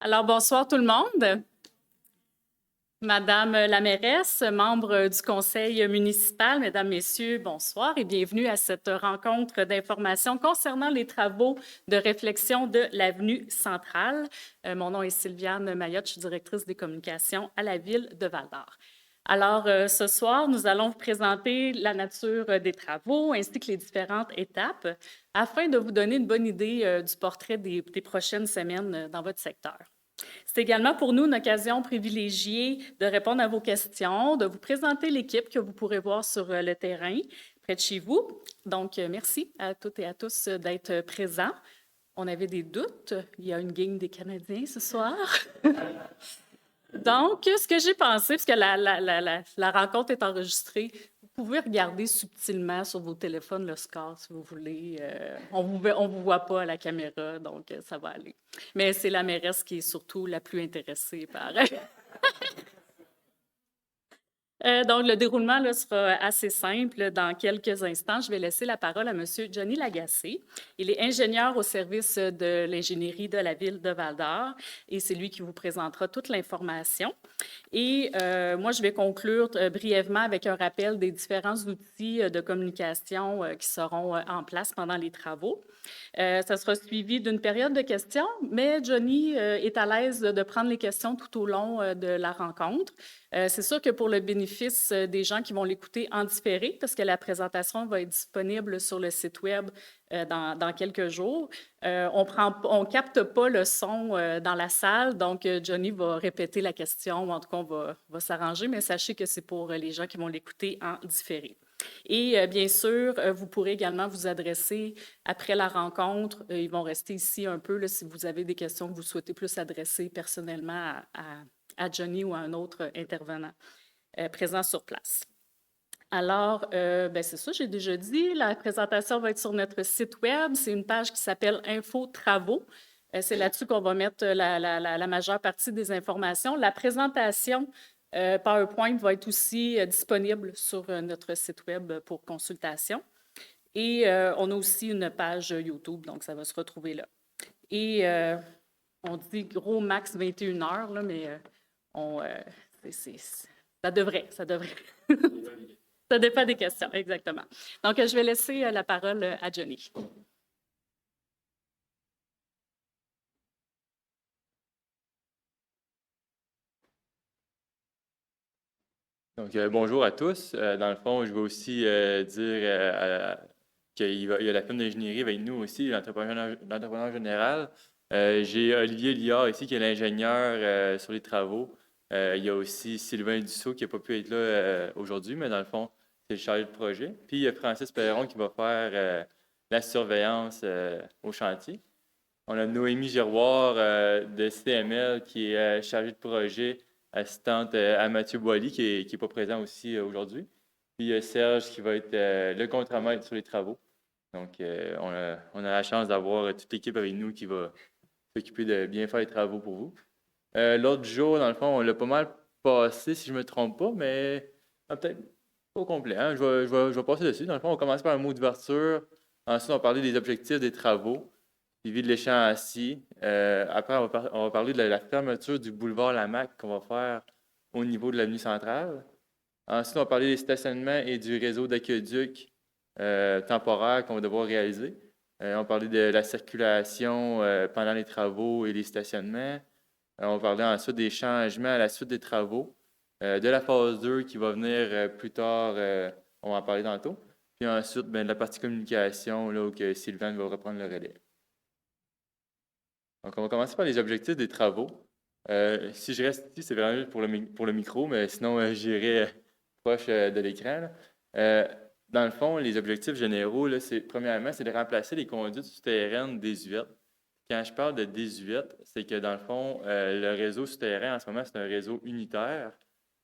Alors, bonsoir tout le monde. Madame la mairesse, membre du conseil municipal, mesdames, messieurs, bonsoir et bienvenue à cette rencontre d'information concernant les travaux de réflexion de l'avenue Centrale. Mon nom est Sylviane Mayotte, je suis directrice des communications à la ville de Val-d'Or. Alors, ce soir, nous allons vous présenter la nature des travaux ainsi que les différentes étapes afin de vous donner une bonne idée du portrait des prochaines semaines dans votre secteur. C'est également pour nous une occasion privilégiée de répondre à vos questions, de vous présenter l'équipe que vous pourrez voir sur le terrain près de chez vous. Donc, merci à toutes et à tous d'être présents. On avait des doutes. Il y a une gang des Canadiens ce soir. Donc, ce que j'ai pensé, parce que la rencontre est enregistrée, vous pouvez regarder subtilement sur vos téléphones le score si vous voulez. On vous voit pas à la caméra, donc ça va aller. Mais c'est la mairesse qui est surtout la plus intéressée par donc, le déroulement là, sera assez simple. Dans quelques instants, je vais laisser la parole à M. Johnny Lagacé. Il est ingénieur au service de l'ingénierie de la ville de Val-d'Or et c'est lui qui vous présentera toute l'information. Et moi, je vais conclure brièvement avec un rappel des différents outils de communication qui seront en place pendant les travaux. Ça sera suivi d'une période de questions, mais Johnny est à l'aise de prendre les questions tout au long de la rencontre. C'est sûr que pour le bénéfice des gens qui vont l'écouter en différé, parce que la présentation va être disponible sur le site Web dans quelques jours, on capte pas le son dans la salle, donc Johnny va répéter la question, ou en tout cas, on va s'arranger, mais sachez que c'est pour les gens qui vont l'écouter en différé. Et bien sûr, vous pourrez également vous adresser après la rencontre. Ils vont rester ici un peu là, si vous avez des questions que vous souhaitez plus adresser personnellement à Johnny ou à un autre intervenant présent sur place. Alors, ben c'est ça, j'ai déjà dit, la présentation va être sur notre site Web. C'est une page qui s'appelle Info Travaux. C'est là-dessus qu'on va mettre la majeure partie des informations. La présentation PowerPoint va être aussi disponible sur notre site Web pour consultation. Et on a aussi une page YouTube, donc ça va se retrouver là. Et on dit gros max 21 heures, là, mais ça devrait. Ça dépend des questions, exactement. Donc, je vais laisser la parole à Johnny. Donc, bonjour à tous. Dans le fond, je vais aussi dire qu'il y a la firme d'ingénierie avec nous aussi, l'entrepreneur général. J'ai Olivier Liard ici, qui est l'ingénieur sur les travaux. Il y a aussi Sylvain Dussault qui n'a pas pu être là aujourd'hui, mais dans le fond, c'est le chargé de projet. Puis, il y a Francis Perron qui va faire la surveillance au chantier. On a Noémie Giroir de CML qui est chargée de projet, assistante à Mathieu Boily qui est pas présent aussi aujourd'hui. Puis Serge qui va être le contremaître sur les travaux. Donc, on a la chance d'avoir toute l'équipe avec nous qui va s'occuper de bien faire les travaux pour vous. L'autre jour, dans le fond, on l'a pas mal passé, si je ne me trompe pas, mais peut-être pas au complet. Hein. Je vais passer dessus. Dans le fond, on commence par un mot d'ouverture. Ensuite, on va parler des objectifs des travaux suivi de l'échange assis. Après, on va parler de la fermeture du boulevard Lamaque qu'on va faire au niveau de l'avenue Centrale. Ensuite, on va parler des stationnements et du réseau d'aqueduc temporaire qu'on va devoir réaliser. On va parler de la circulation pendant les travaux et les stationnements. On va parler ensuite des changements à la suite des travaux, de la phase 2 qui va venir plus tard, on va en parler tantôt. Puis ensuite, de la partie communication, là, où Sylvain va reprendre le relais. Donc, on va commencer par les objectifs des travaux. Si je reste ici, c'est vraiment juste pour le micro, mais sinon, j'irai proche de l'écran. Dans le fond, les objectifs généraux, là, premièrement, c'est de remplacer les conduites souterraines désuètes. Quand je parle de désuètes, c'est que dans le fond, le réseau souterrain, en ce moment, c'est un réseau unitaire.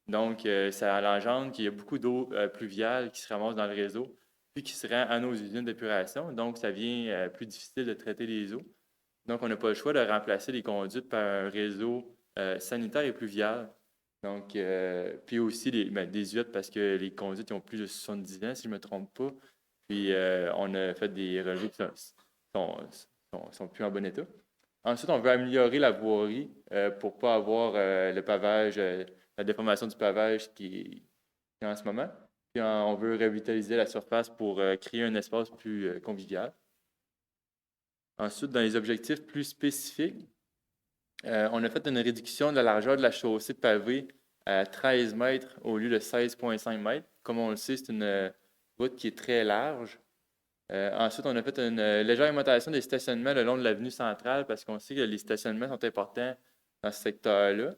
Donc, ça engendre qu'il y a beaucoup d'eau pluviale qui se ramasse dans le réseau, puis qui se rend à nos usines d'épuration. Donc, ça devient plus difficile de traiter les eaux. Donc, on n'a pas le choix de remplacer les conduites par un réseau sanitaire et pluvial. Donc, puis aussi des huîtres parce que les conduites ont plus de 70 ans, si je ne me trompe pas. Puis, on a fait des relevés qui sont plus en bon état. Ensuite, on veut améliorer la voirie pour ne pas avoir le pavage, la déformation du pavage qui est en ce moment. Puis on veut revitaliser la surface pour créer un espace plus convivial. Ensuite, dans les objectifs plus spécifiques, on a fait une réduction de la largeur de la chaussée de pavé à 13 mètres au lieu de 16,5 mètres. Comme on le sait, c'est une route qui est très large. Ensuite, on a fait une légère augmentation des stationnements le long de l'avenue centrale parce qu'on sait que les stationnements sont importants dans ce secteur-là.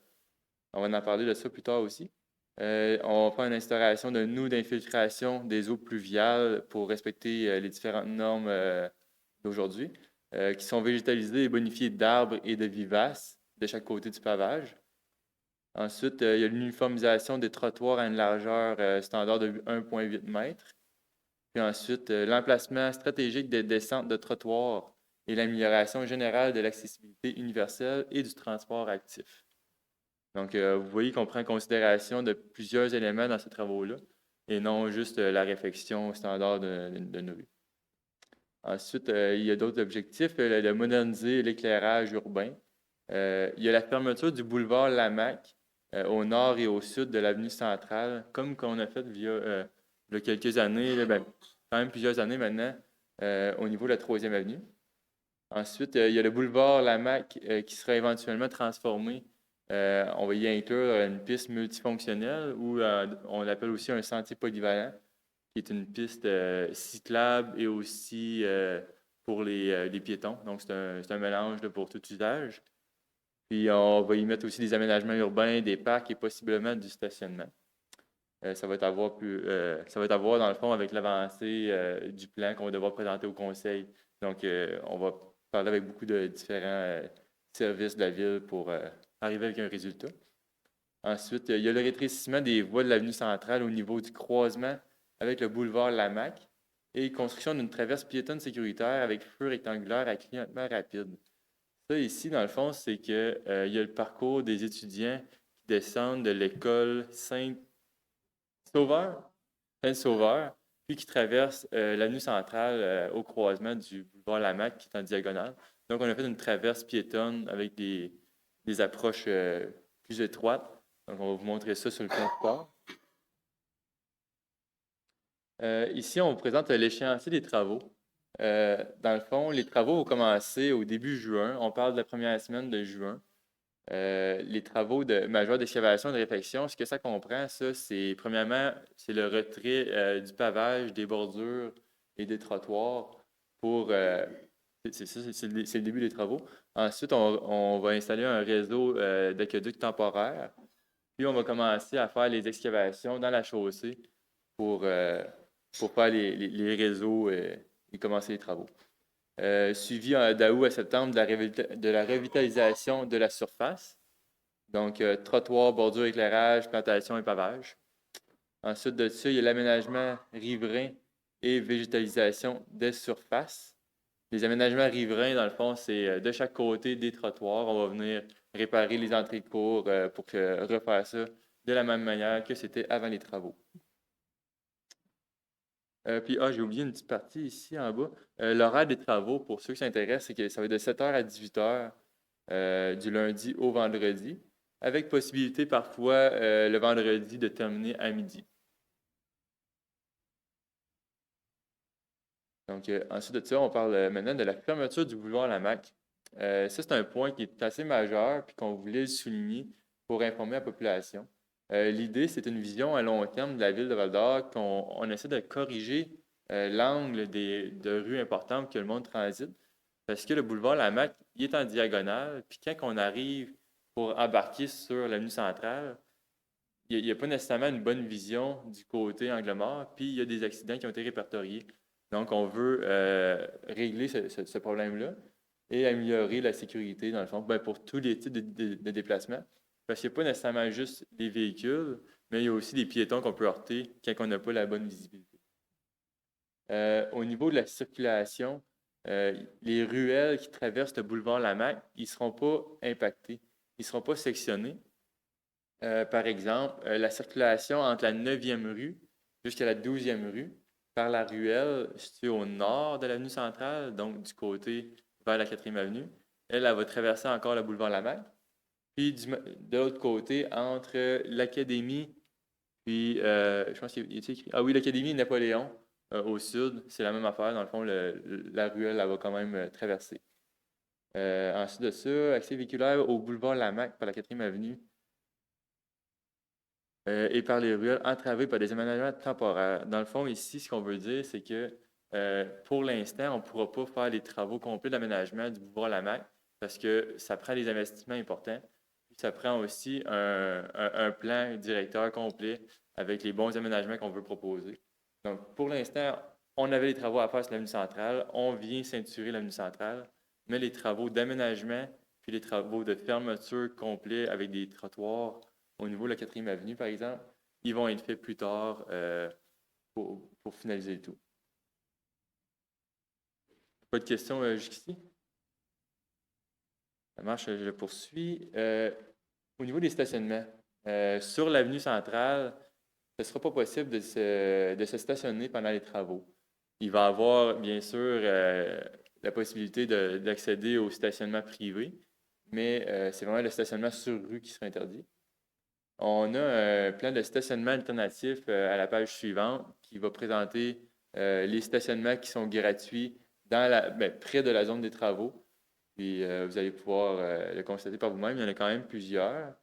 On va en parler de ça plus tard aussi. On va faire une instauration de noues d'infiltration des eaux pluviales pour respecter les différentes normes d'aujourd'hui, qui sont végétalisées et bonifiées d'arbres et de vivaces de chaque côté du pavage. Ensuite, il y a l'uniformisation des trottoirs à une largeur standard de 1,8 m. Puis ensuite, l'emplacement stratégique des descentes de trottoirs et l'amélioration générale de l'accessibilité universelle et du transport actif. Donc, vous voyez qu'on prend en considération de plusieurs éléments dans ces travaux-là et non juste la réfection standard de nos rues. Ensuite, il y a d'autres objectifs, de moderniser l'éclairage urbain. Il y a la fermeture du boulevard Lamaque au nord et au sud de l'avenue centrale, comme qu'on a fait il y a quelques années, quand même plusieurs années maintenant, au niveau de la 3e avenue. Ensuite, il y a le boulevard Lamaque qui sera éventuellement transformé. On va y inclure une piste multifonctionnelle ou on l'appelle aussi un sentier polyvalent, qui est une piste cyclable et aussi pour les piétons. Donc, c'est un mélange pour tout usage. Puis, on va y mettre aussi des aménagements urbains, des parcs et possiblement du stationnement. Ça va être à voir dans le fond avec l'avancée du plan qu'on va devoir présenter au conseil. Donc, on va parler avec beaucoup de différents services de la ville pour arriver avec un résultat. Ensuite, il y a le rétrécissement des voies de l'avenue centrale au niveau du croisement avec le boulevard Lamaque et construction d'une traverse piétonne sécuritaire avec feu rectangulaire à clignotement rapide. Ça, ici, dans le fond, c'est qu'il y a le parcours des étudiants qui descendent de l'école Saint-Sauveur, puis qui traversent l'avenue centrale au croisement du boulevard Lamaque qui est en diagonale. Donc, on a fait une traverse piétonne avec des approches plus étroites. Donc, on va vous montrer ça sur le comptoir. Ici, on vous présente l'échéancier des travaux. Dans le fond, les travaux vont commencer au début juin. On parle de la première semaine de juin. Les travaux majeurs d'excavation et de réfection, ce que ça comprend, ça, c'est premièrement, c'est le retrait du pavage, des bordures et des trottoirs pour. C'est le début des travaux. Ensuite, on va installer un réseau d'aqueducs temporaire. Puis, on va commencer à faire les excavations dans la chaussée pour faire les réseaux et commencer les travaux. Suivi d'août à septembre de la revitalisation de la surface. Donc, trottoir, bordure, éclairage, plantation et pavage. Ensuite de ça, il y a l'aménagement riverain et végétalisation des surfaces. Les aménagements riverains, dans le fond, c'est de chaque côté des trottoirs. On va venir réparer les entrées de cours pour refaire ça de la même manière que c'était avant les travaux. Puis, j'ai oublié une petite partie ici en bas. L'horaire des travaux, pour ceux qui s'intéressent, c'est que ça va être de 7h à 18h du lundi au vendredi, avec possibilité parfois le vendredi de terminer à midi. Donc, ensuite de ça, on parle maintenant de la fermeture du boulevard Lamaque. Ça, c'est un point qui est assez majeur puis qu'on voulait souligner pour informer la population. L'idée, c'est une vision à long terme de la ville de Val-d'Or qu'on essaie de corriger l'angle de rues importantes que le monde transite. Parce que le boulevard Lamaque, il est en diagonale, puis quand on arrive pour embarquer sur l'avenue centrale, il n'y a pas nécessairement une bonne vision du côté angle mort, puis il y a des accidents qui ont été répertoriés. Donc, on veut régler ce problème-là et améliorer la sécurité, dans le fond, pour tous les types de déplacements. Parce qu'il n'y a pas nécessairement juste des véhicules, mais il y a aussi des piétons qu'on peut heurter quand on n'a pas la bonne visibilité. Au niveau de la circulation, les ruelles qui traversent le boulevard Lamaque, ils ne seront pas impactés, ils ne seront pas sectionnés. Par exemple, la circulation entre la 9e rue jusqu'à la 12e rue, par la ruelle située au nord de l'avenue centrale, donc du côté vers la 4e avenue, elle va traverser encore le boulevard Lamaque. Puis de l'autre côté, entre l'Académie, puis je pense qu'il est écrit. Ah oui, l'Académie Napoléon au sud, c'est la même affaire. Dans le fond, la ruelle, elle va quand même traverser. Ensuite de ça, accès véhiculaire au boulevard Lamaque par la 4e avenue et par les ruelles entravées par des aménagements temporaires. Dans le fond, ici, ce qu'on veut dire, c'est que pour l'instant, on ne pourra pas faire les travaux complets d'aménagement du boulevard Lamaque parce que ça prend des investissements importants. Puis ça prend aussi un plan directeur complet avec les bons aménagements qu'on veut proposer. Donc, pour l'instant, on avait les travaux à faire sur l'avenue centrale. On vient ceinturer l'avenue centrale, mais les travaux d'aménagement puis les travaux de fermeture complets avec des trottoirs au niveau de la 4e avenue, par exemple, ils vont être faits plus tard pour finaliser le tout. Pas de questions jusqu'ici? Ça marche, je le poursuis. Au niveau des stationnements, sur l'avenue centrale, ce ne sera pas possible de se stationner pendant les travaux. Il va y avoir, bien sûr, la possibilité d'accéder au stationnement privé, mais c'est vraiment le stationnement sur rue qui sera interdit. On a un plan de stationnement alternatif à la page suivante qui va présenter les stationnements qui sont gratuits près de la zone des travaux. Puis vous allez pouvoir le constater par vous-même. Il y en a quand même plusieurs.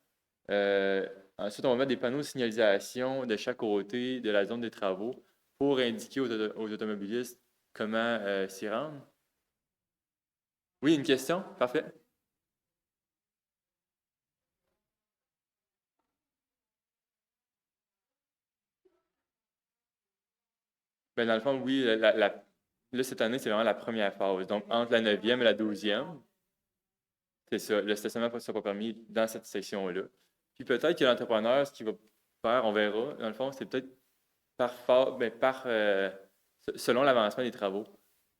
Ensuite, on va mettre des panneaux de signalisation de chaque côté de la zone des travaux pour indiquer aux automobilistes comment s'y rendre. Oui, une question? Parfait. Ben, dans le fond, oui, là, cette année, c'est vraiment la première phase. Donc, entre la 9e et la 12e, c'est ça, le stationnement ne sera pas permis dans cette section-là. Puis peut-être que l'entrepreneur, ce qu'il va faire, on verra, dans le fond, c'est peut-être selon l'avancement des travaux.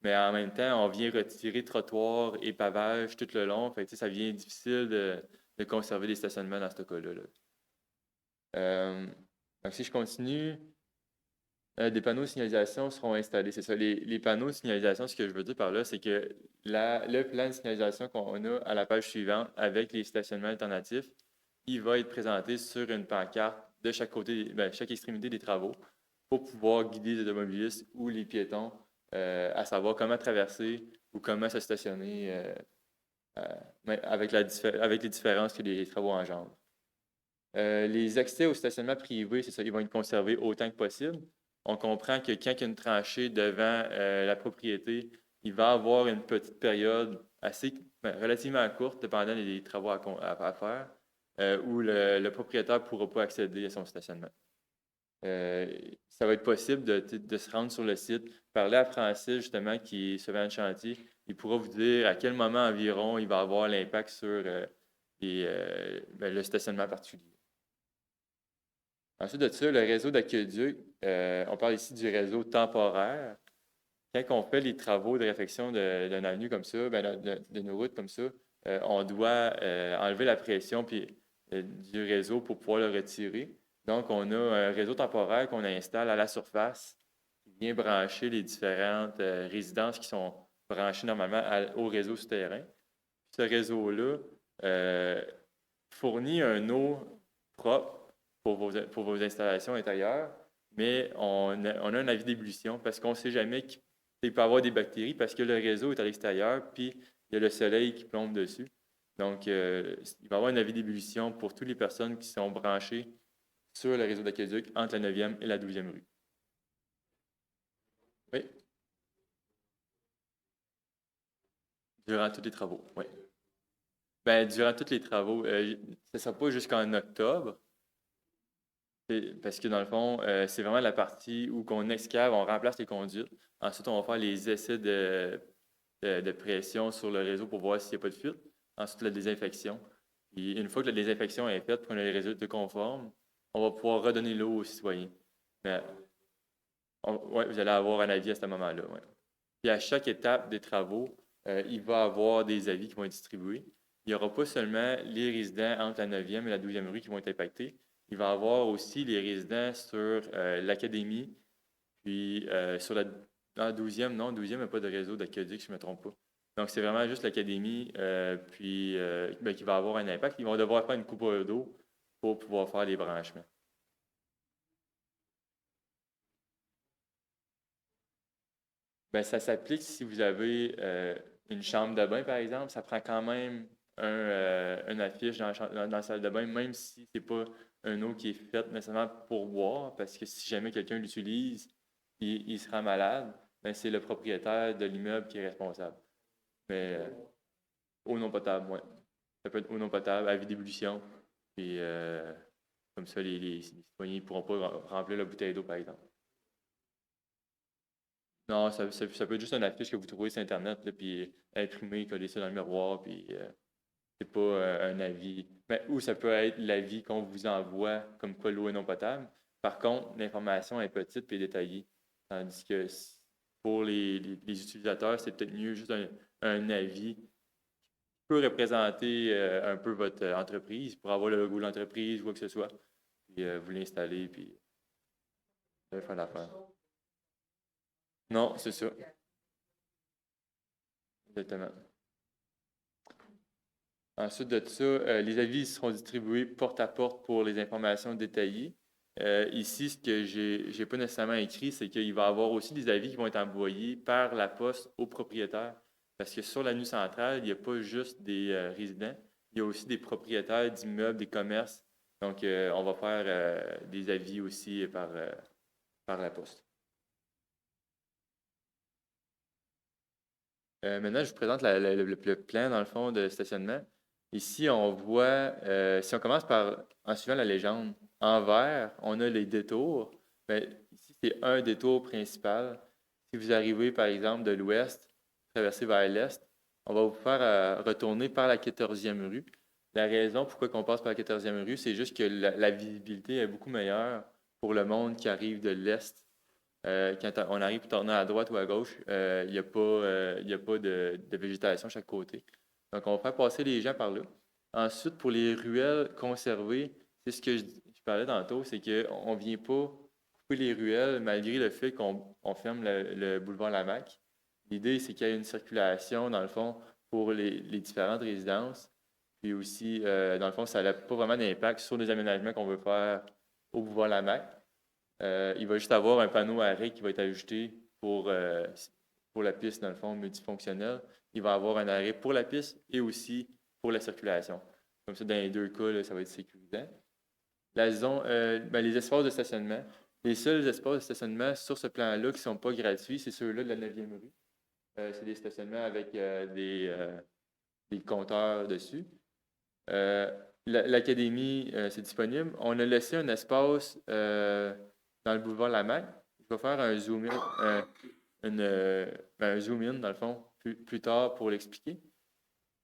Mais en même temps, on vient retirer trottoirs et pavages tout le long. Fait que, ça devient difficile de conserver des stationnements dans ce cas-là. Donc, si je continue, des panneaux de signalisation seront installés. C'est ça, les panneaux de signalisation, ce que je veux dire par là, c'est que le plan de signalisation qu'on a à la page suivante avec les stationnements alternatifs, il va être présenté sur une pancarte de chaque côté, chaque extrémité des travaux pour pouvoir guider les automobilistes ou les piétons à savoir comment traverser ou comment se stationner avec les différences que les travaux engendrent. Les accès au stationnement privé, c'est ça, ils vont être conservés autant que possible. On comprend que quand il y a une tranchée devant la propriété, il va y avoir une petite période relativement courte, dépendant des travaux à faire, où le propriétaire ne pourra pas accéder à son stationnement. Ça va être possible de se rendre sur le site, parler à Francis, justement, qui est surveillant de chantier. Il pourra vous dire à quel moment environ il va avoir l'impact sur le stationnement particulier. Ensuite de ça, le réseau d'aqueduc, on parle ici du réseau temporaire. Quand on fait les travaux de réfection d'une avenue comme ça, d'une route comme ça, on doit enlever la pression du réseau pour pouvoir le retirer. Donc, on a un réseau temporaire qu'on installe à la surface qui vient brancher les différentes résidences qui sont branchées normalement au réseau souterrain. Ce réseau-là fournit un eau propre pour vos installations intérieures, mais on a un avis d'ébullition parce qu'on ne sait jamais qu'il peut y avoir des bactéries parce que le réseau est à l'extérieur, puis il y a le soleil qui plombe dessus. Donc, il va y avoir un avis d'ébullition pour toutes les personnes qui sont branchées sur le réseau d'aqueduc entre la 9e et la 12e rue. Oui. Durant tous les travaux, oui. Durant tous les travaux, ce ne sera pas jusqu'en octobre, parce que dans le fond, c'est vraiment la partie où on excave, on remplace les conduites. Ensuite, on va faire les essais de pression sur le réseau pour voir s'il n'y a pas de fuite. Ensuite, la désinfection. Et une fois que la désinfection est faite, pour les résultats conformes, on va pouvoir redonner l'eau aux citoyens. Mais, vous allez avoir un avis à ce moment-là. Ouais. Puis à chaque étape des travaux, il va y avoir des avis qui vont être distribués. Il n'y aura pas seulement les résidents entre la 9e et la 12e rue qui vont être impactés. Il va y avoir aussi les résidents sur l'académie, puis sur la 12e, non, 12e, il n'y a pas de réseau d'aqueduc, si je ne me trompe pas. Donc, c'est vraiment juste l'académie qui va avoir un impact. Ils vont devoir faire une coupure d'eau pour pouvoir faire les branchements. Ben, ça s'applique si vous avez une chambre de bain, par exemple. Ça prend quand même une affiche dans la salle de bain, même si c'est pas une eau qui est faite nécessairement pour boire, parce que si jamais quelqu'un l'utilise, il sera malade, ben, c'est le propriétaire de l'immeuble qui est responsable. Mais eau non potable, oui. Ça peut être eau non potable, avis d'ébullition. Puis comme ça, les citoyens ne pourront pas remplir la bouteille d'eau, par exemple. Non, ça peut être juste une affiche que vous trouvez sur Internet, là, puis imprimer, coller ça dans le miroir, puis c'est pas un avis. Mais, ou ça peut être l'avis qu'on vous envoie comme quoi l'eau est non potable. Par contre, l'information est petite et détaillée. Tandis que pour les utilisateurs, c'est peut-être mieux juste un avis qui peut représenter un peu votre entreprise pour avoir le logo de l'entreprise ou quoi que ce soit. Puis vous l'installez, puis vous allez faire l'affaire. Non, c'est ça. Exactement. Ensuite de ça, les avis seront distribués porte à porte pour les informations détaillées. Ici, ce que j'ai pas nécessairement écrit, c'est qu'il va y avoir aussi des avis qui vont être envoyés par la poste aux propriétaires. Parce que sur l'avenue centrale, il n'y a pas juste des résidents, il y a aussi des propriétaires d'immeubles, des commerces. Donc, on va faire des avis aussi par la poste. Maintenant, je vous présente le plan, dans le fond, de stationnement. Ici, on voit, si on commence en suivant la légende, en vert, on a les détours. Bien, ici, c'est un détour principal. Si vous arrivez, par exemple, de l'ouest, traversez vers l'est, on va vous faire retourner par la 14e rue. La raison pourquoi on passe par la 14e rue, c'est juste que la visibilité est beaucoup meilleure pour le monde qui arrive de l'est quand on arrive pour tourner à droite ou à gauche, il n'y a pas de végétation à chaque côté. Donc, on va faire passer les gens par là. Ensuite, pour les ruelles conservées, c'est ce que je parlais tantôt, c'est qu'on ne vient pas couper les ruelles malgré le fait qu'on ferme le boulevard Lamaque. L'idée, c'est qu'il y ait une circulation, dans le fond, pour les différentes résidences. Puis aussi, dans le fond, ça n'a pas vraiment d'impact sur les aménagements qu'on veut faire au boulevard Lamaque. Il va juste avoir un panneau arrêt qui va être ajouté pour la piste, dans le fond, multifonctionnelle. Il va avoir un arrêt pour la piste et aussi pour la circulation. Comme ça, dans les deux cas, là, ça va être sécurisant. Les espaces de stationnement. Les seuls espaces de stationnement sur ce plan-là qui ne sont pas gratuits, c'est ceux-là de la 9e rue. C'est des stationnements avec des compteurs dessus. L'académie, c'est disponible. On a laissé un espace dans le boulevard Lamaque. Je vais faire un zoom in, dans le fond, plus tard pour l'expliquer.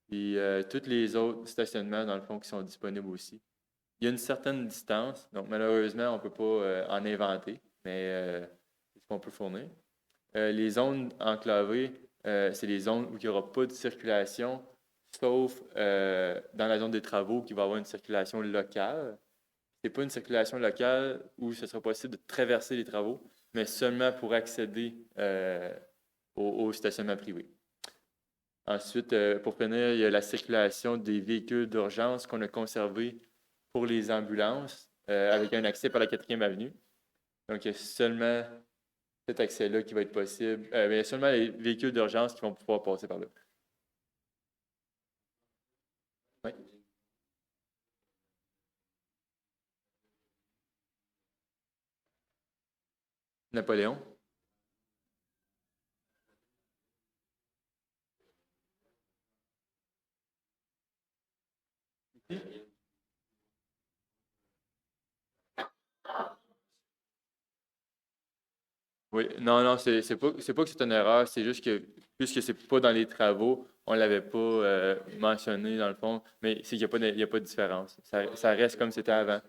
Puis tous les autres stationnements, dans le fond, qui sont disponibles aussi. Il y a une certaine distance, donc malheureusement, on ne peut pas en inventer, mais c'est ce qu'on peut fournir. Les zones enclavées, c'est les zones où il n'y aura pas de circulation, sauf dans la zone des travaux qui va avoir une circulation locale. Ce n'est pas une circulation locale où ce sera possible de traverser les travaux, mais seulement pour accéder au stationnement privé. Ensuite, pour finir, il y a la circulation des véhicules d'urgence qu'on a conservé pour les ambulances avec un accès par la 4e avenue. Donc, il y a seulement cet accès-là qui va être possible. Mais il y a seulement les véhicules d'urgence qui vont pouvoir passer par là. Oui. Napoléon. Oui, non, non, c'est pas que c'est une erreur, c'est juste que, puisque c'est pas dans les travaux, on l'avait pas mentionné dans le fond, mais c'est qu'il n'y a pas de différence. Ça reste comme c'était avant.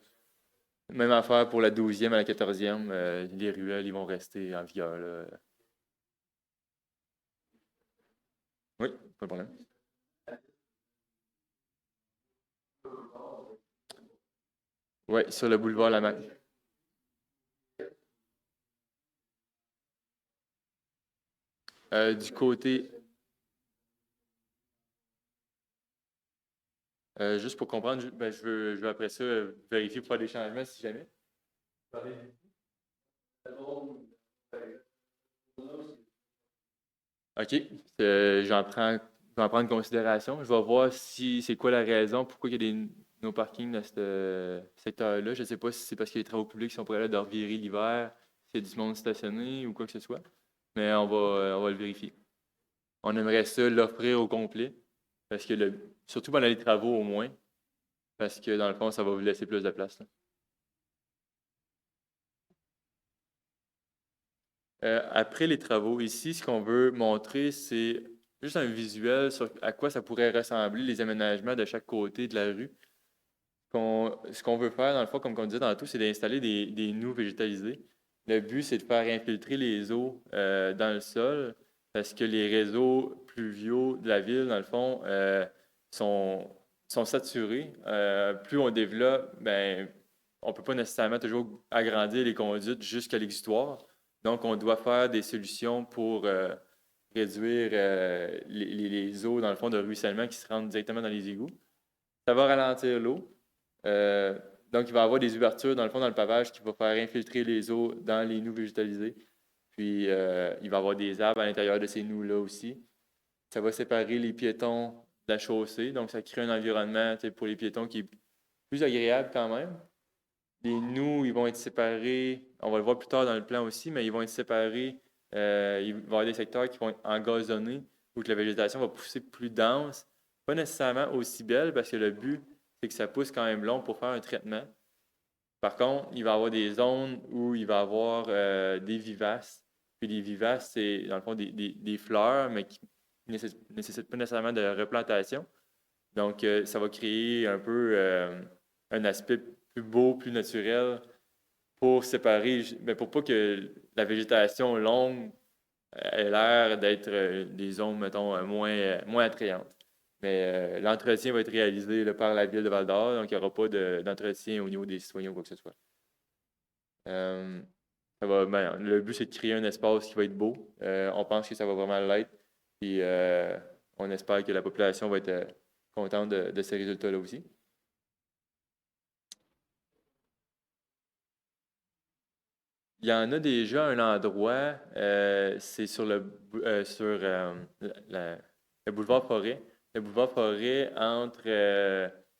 Même affaire pour la 12e à la 14e, les ruelles, ils vont rester en vigueur, là. Oui, pas de problème. Oui, sur le boulevard Lamaque. Du côté Juste pour comprendre, je veux après ça vérifier pour faire des changements si jamais. OK. J'en prends en considération. Je vais voir si c'est quoi la raison, pourquoi il y a des no parking dans ce secteur-là. Je ne sais pas si c'est parce que les travaux publics sont prêts de revirer l'hiver, s'il y a du monde stationné ou quoi que ce soit. Mais on va le vérifier. On aimerait ça l'offrir au complet. Parce que surtout pendant les travaux au moins. Parce que dans le fond, ça va vous laisser plus de place, là. Après les travaux, ici, ce qu'on veut montrer, c'est juste un visuel sur à quoi ça pourrait ressembler les aménagements de chaque côté de la rue. Ce qu'on veut faire, dans le fond, comme on disait tantôt, c'est d'installer des noues végétalisés. Le but, c'est de faire infiltrer les eaux dans le sol parce que les réseaux pluviaux de la ville, dans le fond, sont, sont saturés. Plus on développe, ben, on ne peut pas nécessairement toujours agrandir les conduites jusqu'à l'exutoire. Donc, on doit faire des solutions pour réduire les eaux, dans le fond, de ruissellement qui se rendent directement dans les égouts. Ça va ralentir l'eau. Euh, donc, il va y avoir des ouvertures dans le fond, dans le pavage qui va faire infiltrer les eaux dans les noues végétalisées. Puis, il va y avoir des arbres à l'intérieur de ces noues-là aussi. Ça va séparer les piétons de la chaussée. Donc, ça crée un environnement pour les piétons qui est plus agréable quand même. Les noues, ils vont être séparés. On va le voir plus tard dans le plan aussi, mais ils vont être séparés. Il va y avoir des secteurs qui vont être engazonnés où que la végétation va pousser plus dense. Pas nécessairement aussi belle parce que le but, c'est que ça pousse quand même long pour faire un traitement. Par contre, il va y avoir des zones où il va y avoir des vivaces. Puis les vivaces, c'est dans le fond des fleurs, mais qui ne nécessitent pas nécessairement de replantation. Donc, ça va créer un peu un aspect plus beau, plus naturel pour séparer, mais pour pas que la végétation longue ait l'air d'être des zones, mettons, moins attrayantes. Mais l'entretien va être réalisé là, par la ville de Val-d'Or, donc il n'y aura pas d'entretien au niveau des citoyens ou quoi que ce soit. Euh, le but, c'est de créer un espace qui va être beau. On pense que ça va vraiment l'être. Puis on espère que la population va être contente de ces résultats-là aussi. Il y en a déjà un endroit, c'est sur le boulevard Forêt. Le boulevard Forêt entre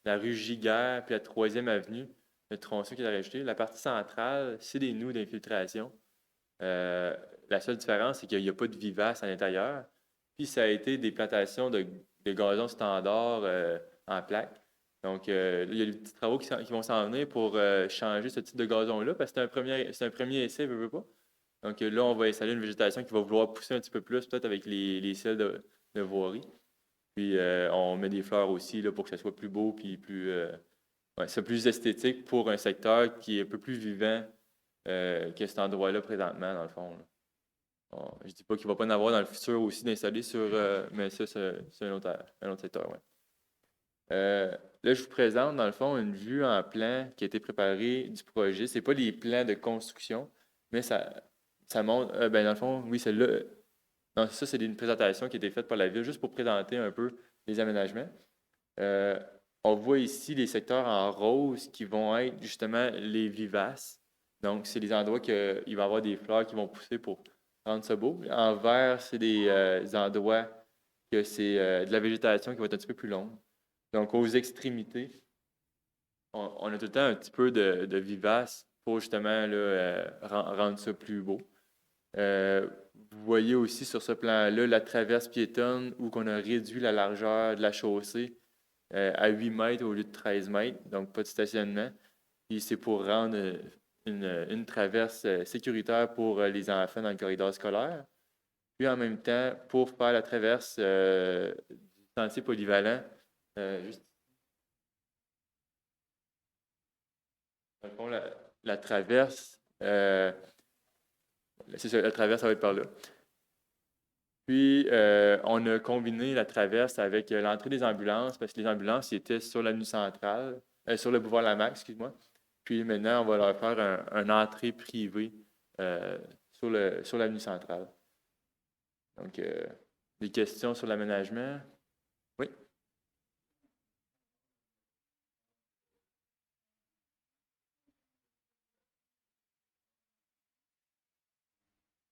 la rue Giguère et la 3e avenue, le tronçon qui est rajouté. La partie centrale, c'est des noues d'infiltration. Euh, la seule différence, c'est qu'il n'y a pas de vivace à l'intérieur. Puis ça a été des plantations de gazon standard en plaques. Donc, il y a des petits travaux qui vont s'en venir pour changer ce type de gazon-là, parce que c'est un premier essai, veut pas. Donc là, on va installer une végétation qui va vouloir pousser un petit peu plus, peut-être avec les selles de voirie. Puis on met des fleurs aussi là, pour que ça soit plus beau, puis c'est plus esthétique pour un secteur qui est un peu plus vivant que cet endroit-là présentement, dans le fond, là. Bon, je dis pas qu'il va pas en avoir dans le futur aussi d'installer mais ça, c'est un autre secteur, ouais. Là, je vous présente, dans le fond, une vue en plan qui a été préparée du projet. C'est pas les plans de construction, mais ça montre, ben, dans le fond, oui, celle-là. Non, ça, c'est une présentation qui a été faite par la ville, juste pour présenter un peu les aménagements. Euh, on voit ici les secteurs en rose qui vont être justement les vivaces. Donc, c'est les endroits qu'il va y avoir des fleurs qui vont pousser pour rendre ça beau. En vert, c'est des endroits que c'est de la végétation qui va être un petit peu plus longue. Donc, aux extrémités, on a tout le temps un petit peu de vivace pour justement là, rendre ça plus beau. Vous voyez aussi sur ce plan-là la traverse piétonne où on a réduit la largeur de la chaussée à 8 mètres au lieu de 13 mètres, donc pas de stationnement. Puis c'est pour rendre une traverse sécuritaire pour les enfants dans le corridor scolaire. Puis en même temps, pour faire la traverse du sentier polyvalent, juste dans le fond, la traverse, c'est ça, la traverse, ça va être par là. Puis, on a combiné la traverse avec l'entrée des ambulances, parce que les ambulances étaient sur l'avenue centrale, sur le boulevard Lamax, excuse-moi. Puis maintenant, on va leur faire une entrée privée euh, sur l'avenue centrale. Donc, des questions sur l'aménagement? Oui?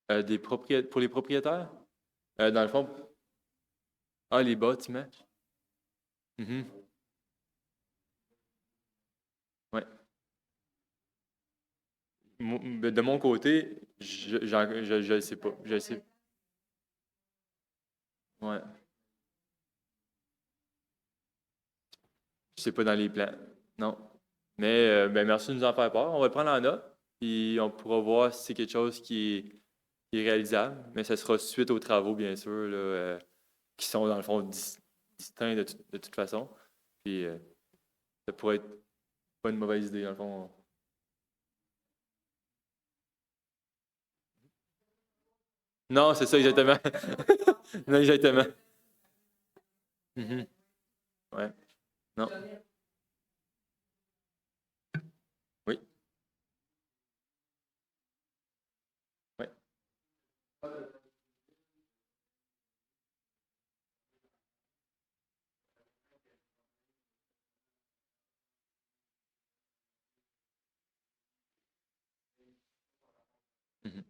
Pour les propriétaires? Dans le fond, les bâtiments. Mhm. Ouais. De mon côté, je le sais pas. Je le sais. Ouais. Je sais pas dans les plans. Non. Mais ben, merci de nous en faire part. On va le prendre en note. Puis on pourra voir si c'est quelque chose qui est réalisable. Mais ça sera suite aux travaux, bien sûr, là, qui sont dans le fond distincts de toute façon. Puis ça pourrait être pas une mauvaise idée, dans le fond. Non, c'est ça exactement. Non, exactement. Mhm. Ouais. Non. Oui. Ouais. Mhm.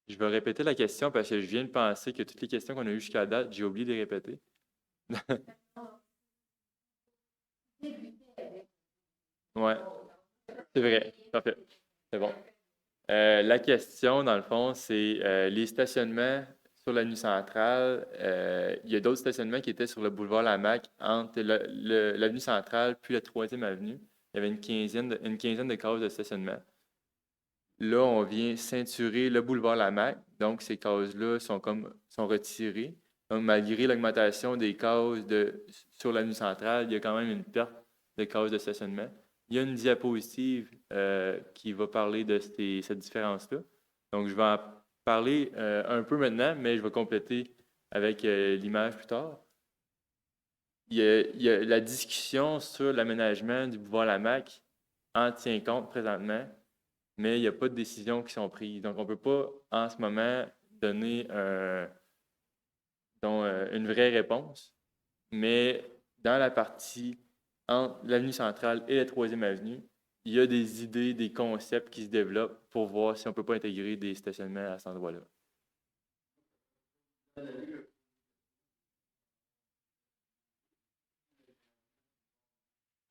Je vais répéter la question parce que je viens de penser que toutes les questions qu'on a eues jusqu'à date, j'ai oublié de les répéter. Ouais, c'est vrai. Parfait. C'est bon. La question, dans le fond, c'est les stationnements sur l'avenue centrale. Il y a d'autres stationnements qui étaient sur le boulevard Lamaque entre l'avenue centrale puis la troisième avenue. Il y avait une quinzaine de cases de stationnement. Là, on vient ceinturer le boulevard Lamaque. Donc, ces cases-là sont retirées. Donc, malgré l'augmentation des cases sur l'avenue centrale, il y a quand même une perte de cases de stationnement. Il y a une diapositive qui va parler de cette différence-là. Donc, je vais en parler un peu maintenant, mais je vais compléter avec l'image plus tard. Il y a la discussion sur l'aménagement du boulevard Lamaque en tient compte présentement, mais il n'y a pas de décisions qui sont prises. Donc, on ne peut pas, en ce moment, donner une vraie réponse, mais dans la partie entre l'avenue centrale et la troisième avenue, il y a des idées, des concepts qui se développent pour voir si on ne peut pas intégrer des stationnements à cet endroit-là.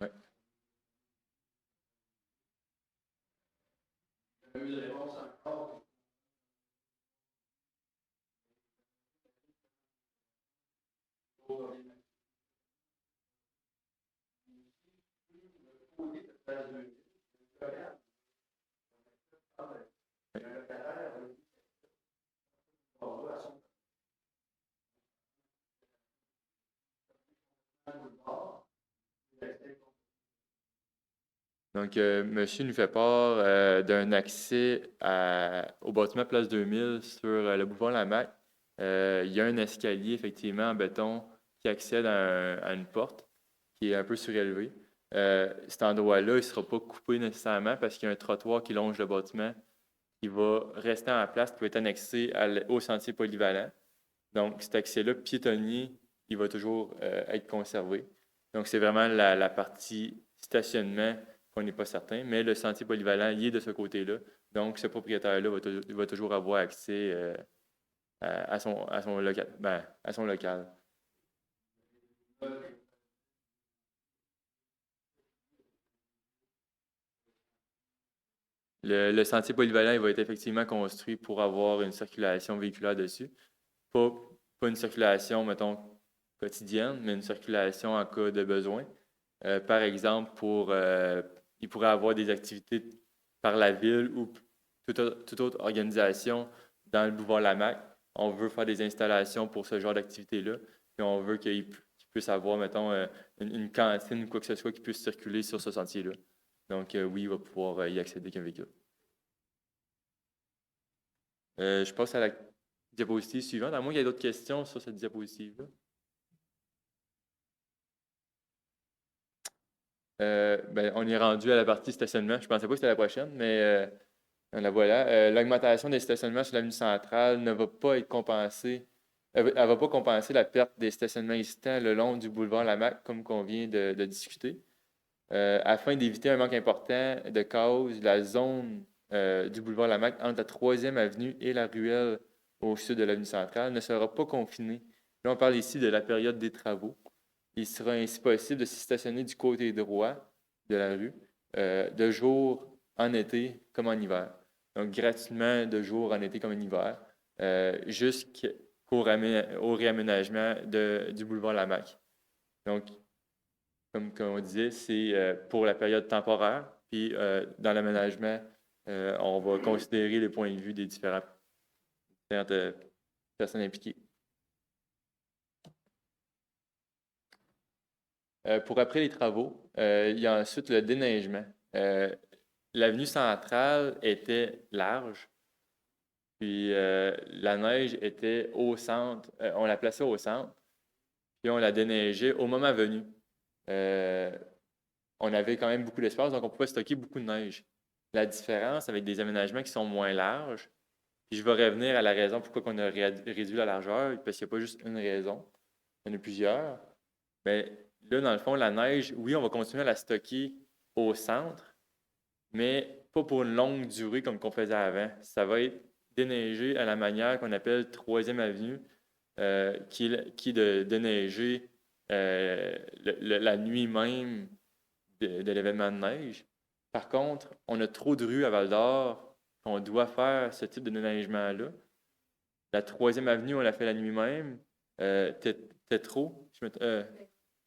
Ouais. Donc, monsieur nous fait part d'un accès au bâtiment Place 2000 sur le boulevard Lamaque. Il y a un escalier, effectivement, en béton qui accède à une porte qui est un peu surélevée. Cet endroit-là, il ne sera pas coupé nécessairement parce qu'il y a un trottoir qui longe le bâtiment qui va rester en place, qui va être annexé au sentier polyvalent. Donc, cet accès-là piétonnier, il va toujours être conservé. Donc, c'est vraiment la partie stationnement qu'on n'est pas certain, mais le sentier polyvalent, il est de ce côté-là. Donc, ce propriétaire-là va toujours avoir accès à son local. À son local. Le sentier polyvalent, il va être effectivement construit pour avoir une circulation véhiculaire dessus. Pas, pas une circulation, mettons, quotidienne, mais une circulation en cas de besoin. Par exemple, il pourrait avoir des activités par la ville ou toute autre organisation dans le boulevard Lamaque. On veut faire des installations pour ce genre d'activité-là, puis on veut qu'il puisse avoir, mettons, une cantine ou quoi que ce soit qui puisse circuler sur ce sentier-là. Donc, oui, il va pouvoir y accéder qu'un véhicule. Je passe à la diapositive suivante, à moins qu'il y ait d'autres questions sur cette diapositive-là. Ben, on est rendu à la partie stationnement. Je pensais pas que c'était la prochaine, mais La voilà. L'augmentation des stationnements sur l'avenue centrale ne va pas être compensée. Elle va pas compenser la perte des stationnements existants le long du boulevard Lamaque, comme qu'on vient de discuter. Afin d'éviter un manque important de cause, la zone du boulevard Lamaque entre la 3e avenue et la ruelle au sud de l'avenue centrale ne sera pas confinée. Là, on parle ici de la période des travaux. Il sera ainsi possible de s'y stationner du côté droit de la rue, de jour en été comme en hiver. Donc, gratuitement de jour en été comme en hiver, jusqu'au réaménagement du boulevard Lamaque. Donc, comme on disait, c'est pour la période temporaire. Puis, dans l'aménagement, on va considérer les points de vue des différentes personnes impliquées. Pour après les travaux, il y a ensuite le déneigement. L'avenue centrale était large, puis la neige était au centre. On la plaçait au centre, puis on la déneigeait au moment venu. On avait quand même beaucoup d'espace, donc on pouvait stocker beaucoup de neige. La différence avec des aménagements qui sont moins larges, puis je vais revenir à la raison pourquoi on a réduit la largeur, parce qu'il n'y a pas juste une raison, il y en a plusieurs. Mais là, dans le fond, la neige, oui, on va continuer à la stocker au centre, mais pas pour une longue durée comme qu'on faisait avant. Ça va être déneigé à la manière qu'on appelle 3e avenue, qui est de déneiger la nuit même de l'événement de neige. Par contre, on a trop de rues à Val-d'Or qu'on doit faire ce type de déneigement-là. La 3e avenue, on l'a fait la nuit même. Tétro,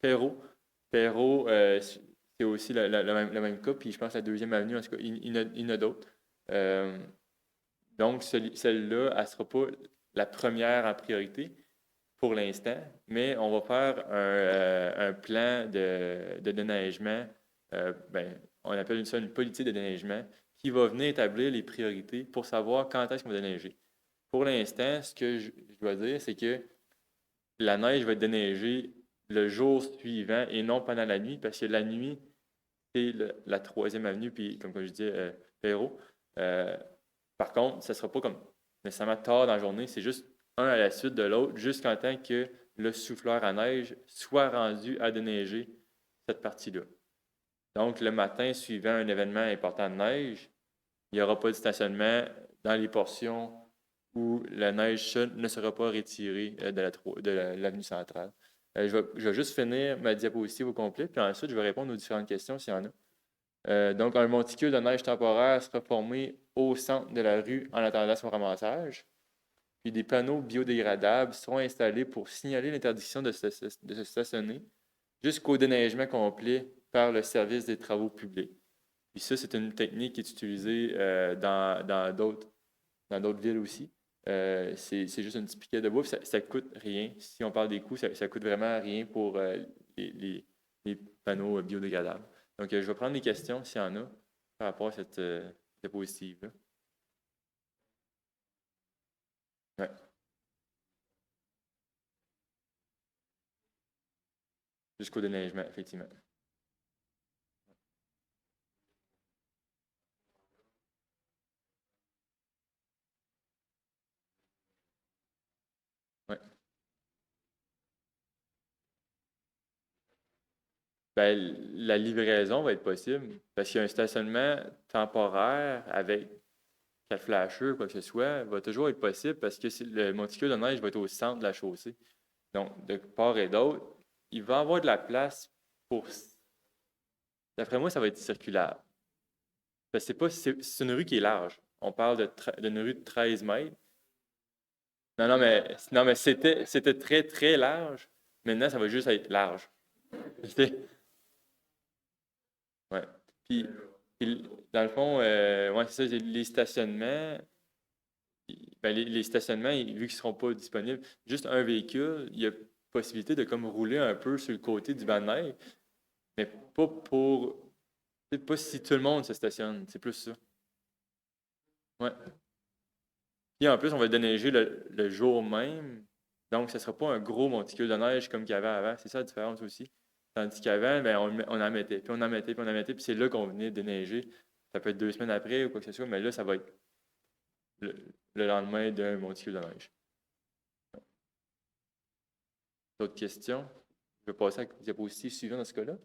Perrault. Perrault, c'est aussi le même cas. Puis je pense que la 2e avenue, en tout cas, il y en a d'autres. Donc, celle-là, elle ne sera pas la première en priorité pour l'instant, mais on va faire un plan de déneigement. On appelle ça une politique de déneigement qui va venir établir les priorités pour savoir quand est-ce qu'on va déneiger. Pour l'instant, ce que je dois dire, c'est que la neige va être déneigée le jour suivant et non pendant la nuit, parce que la nuit, c'est la 3e avenue, puis comme je disais, Perrault. Par contre, ça ne sera pas comme nécessairement tard dans la journée, c'est juste un à la suite de l'autre, jusqu'en temps que le souffleur à neige soit rendu à déneiger cette partie-là. Donc, le matin suivant un événement important de neige, il n'y aura pas de stationnement dans les portions où la neige ne sera pas retirée de l'avenue centrale. Je vais juste finir ma diapositive au complet, puis ensuite, je vais répondre aux différentes questions s'il y en a. Donc, un monticule de neige temporaire sera formé au centre de la rue en attendant son ramassage. Puis des panneaux biodégradables seront installés pour signaler l'interdiction de se stationner jusqu'au déneigement complet par le service des travaux publics. Puis ça, c'est une technique qui est utilisée dans d'autres villes aussi. C'est juste un petit piquet de bois, ça ne coûte rien. Si on parle des coûts, ça ne coûte vraiment rien pour les panneaux biodégradables. Donc, je vais prendre des questions s'il y en a par rapport à cette diapositive-là. Ouais. Jusqu'au déneigement, effectivement. Ouais. Ben, la livraison va être possible parce qu'il y a un stationnement temporaire avec 4 flasheurs, quoi que ce soit, va toujours être possible parce que le monticule de neige va être au centre de la chaussée. Donc, de part et d'autre, il va y avoir de la place pour. D'après moi, ça va être circulaire. Parce que c'est une rue qui est large. On parle d'une rue de 13 mètres. Non, mais c'était très, très large. Maintenant, ça va juste être large. Ouais. Puis, dans le fond, ouais, c'est ça, les stationnements, ben, les stationnements, vu qu'ils ne seront pas disponibles, juste un véhicule, il y a possibilité de comme rouler un peu sur le côté du banc de neige, mais pas pour. C'est pas si tout le monde se stationne, c'est plus ça. Ouais. Puis en plus, on va déneiger le jour même, donc ce ne sera pas un gros monticule de neige comme qu'il y avait avant. C'est ça la différence aussi. Tandis qu'avant, ben, on en mettait, puis on en mettait, puis on en mettait, puis c'est là qu'on venait déneiger Ça peut être 2 semaines après ou quoi que ce soit, mais là, ça va être le lendemain d'un monticule de neige. D'autres questions? Je vais passer à la diapositive suivante dans ce cas-là.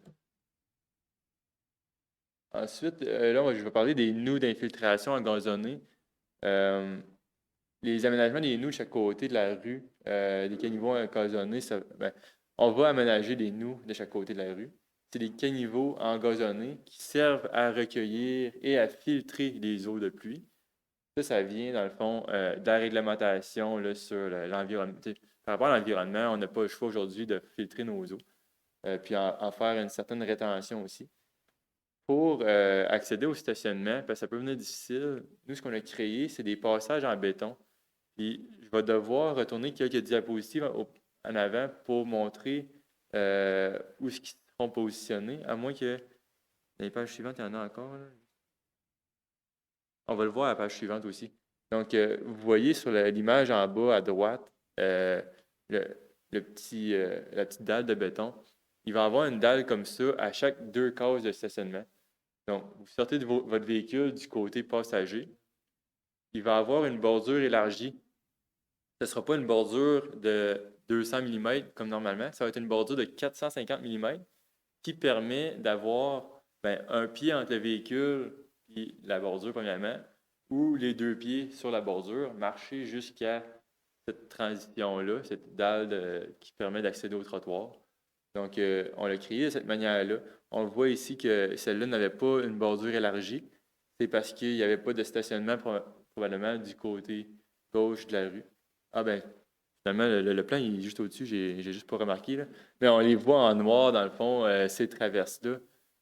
Ensuite, là, je vais parler des nous d'infiltration engazonnés. Les aménagements des nous de chaque côté de la rue, des caniveaux engazonnés, on va aménager des nous de chaque côté de la rue. C'est des caniveaux engazonnés qui servent à recueillir et à filtrer les eaux de pluie. Ça vient, dans le fond, de la réglementation là, sur l'environnement. Par rapport à l'environnement, on n'a pas le choix aujourd'hui de filtrer nos eaux, puis en faire une certaine rétention aussi. Pour accéder au stationnement, parce que ça peut venir difficile, nous, ce qu'on a créé, c'est des passages en béton. Puis, je vais devoir retourner quelques diapositives en avant pour montrer où est-ce qu'ils seront positionnés, à moins que dans les pages suivantes, il y en a encore. Là. On va le voir à la page suivante aussi. Donc, vous voyez sur l'image en bas à droite, la petite dalle de béton. Il va y avoir une dalle comme ça à chaque 2 cases de stationnement. Donc, vous sortez de votre véhicule du côté passager. Il va y avoir une bordure élargie. Ce ne sera pas une bordure de 200 mm comme normalement. Ça va être une bordure de 450 mm qui permet d'avoir un pied entre le véhicule et la bordure, premièrement, ou les 2 pieds sur la bordure, marcher jusqu'à cette transition-là, cette dalle qui permet d'accéder au trottoir. Donc, on l'a créé de cette manière-là. On voit ici que celle-là n'avait pas une bordure élargie. C'est parce qu'il n'y avait pas de stationnement probablement du côté gauche de la rue. Ah ben, finalement, le plan il est juste au-dessus, j'ai juste pas remarqué. Là. Mais on les voit en noir, dans le fond, ces traverses-là,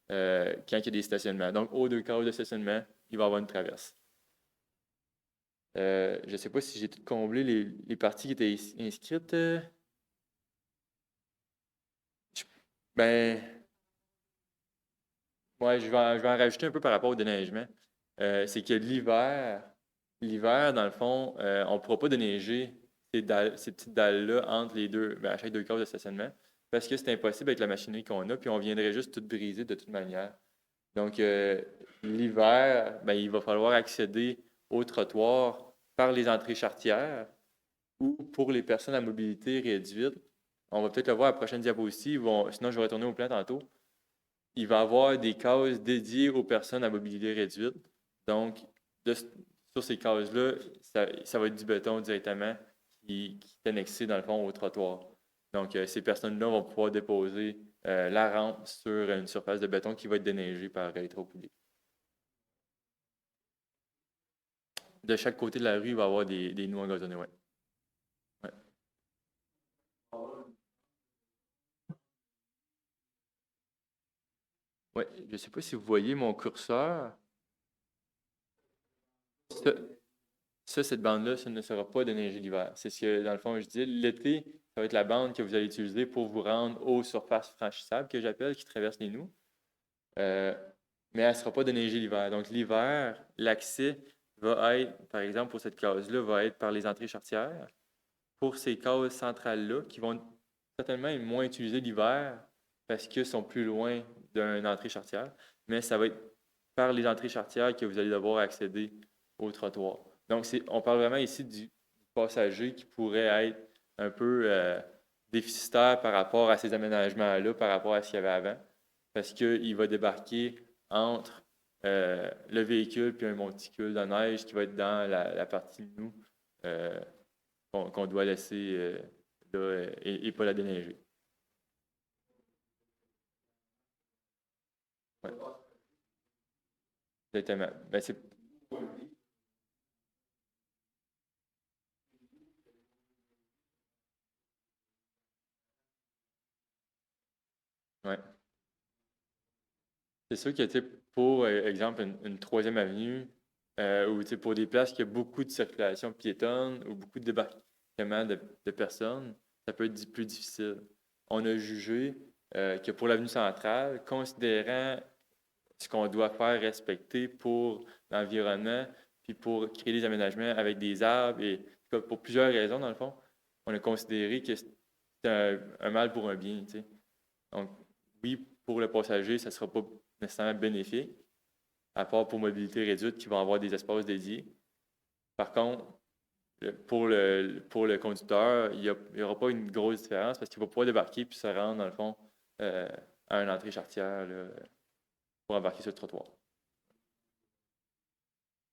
quand il y a des stationnements. Donc, aux 2 cases de stationnement, il va y avoir une traverse. Je ne sais pas si j'ai tout comblé les parties qui étaient inscrites. Ben, ouais, je vais en rajouter un peu par rapport au déneigement. C'est que l'hiver, dans le fond, on ne pourra pas déneiger ces petites dalles-là entre les deux, à chaque 2 cases de stationnement, parce que c'est impossible avec la machinerie qu'on a, puis on viendrait juste tout briser de toute manière. Donc, l'hiver, il va falloir accéder au trottoir par les entrées charretières ou pour les personnes à mobilité réduite. On va peut-être le voir à la prochaine diapositive, sinon je vais retourner au plan tantôt. Il va y avoir des cases dédiées aux personnes à mobilité réduite. Donc, sur ces cases-là, ça va être du béton directement qui est annexé, dans le fond, au trottoir. Donc, ces personnes-là vont pouvoir déposer la rampe sur une surface de béton qui va être déneigée par électrocoulée. De chaque côté de la rue, il va y avoir des nous engazonnés, ouais. Ouais. Ouais, je ne sais pas si vous voyez mon curseur. Cette bande-là, ça ne sera pas déneigée l'hiver. C'est ce que, dans le fond, je dis. L'été, ça va être la bande que vous allez utiliser pour vous rendre aux surfaces franchissables, que j'appelle, qui traversent les nous. Mais elle ne sera pas déneigée l'hiver. Donc, l'hiver, l'accès va être, par exemple, pour cette case-là, va être par les entrées charretières. Pour ces cases centrales-là, qui vont certainement être moins utilisées l'hiver parce qu'elles sont plus loin d'une entrée charretière, mais ça va être par les entrées charretières que vous allez devoir accéder au trottoir. Donc, on parle vraiment ici du passager qui pourrait être un peu déficitaire par rapport à ces aménagements-là, par rapport à ce qu'il y avait avant, parce qu'il va débarquer entre le véhicule puis un monticule de neige qui va être dans la partie de nous qu'on doit laisser là et pas la déneiger. Ouais. Exactement. Ouais. C'est sûr que pour exemple une troisième avenue ou pour des places qui ont beaucoup de circulation piétonne ou beaucoup de débarquement de personnes, ça peut être plus difficile. On a jugé que pour l'avenue centrale, considérant ce qu'on doit faire respecter pour l'environnement, puis pour créer des aménagements avec des arbres, et pour plusieurs raisons, dans le fond, on a considéré que c'était un mal pour un bien. Donc, oui, pour le passager, ça ne sera pas nécessairement bénéfique, à part pour mobilité réduite, qui vont avoir des espaces dédiés. Par contre, pour le conducteur, il n'y aura pas une grosse différence parce qu'il va pouvoir débarquer puis se rendre, dans le fond, à une entrée charretière là, pour embarquer sur le trottoir.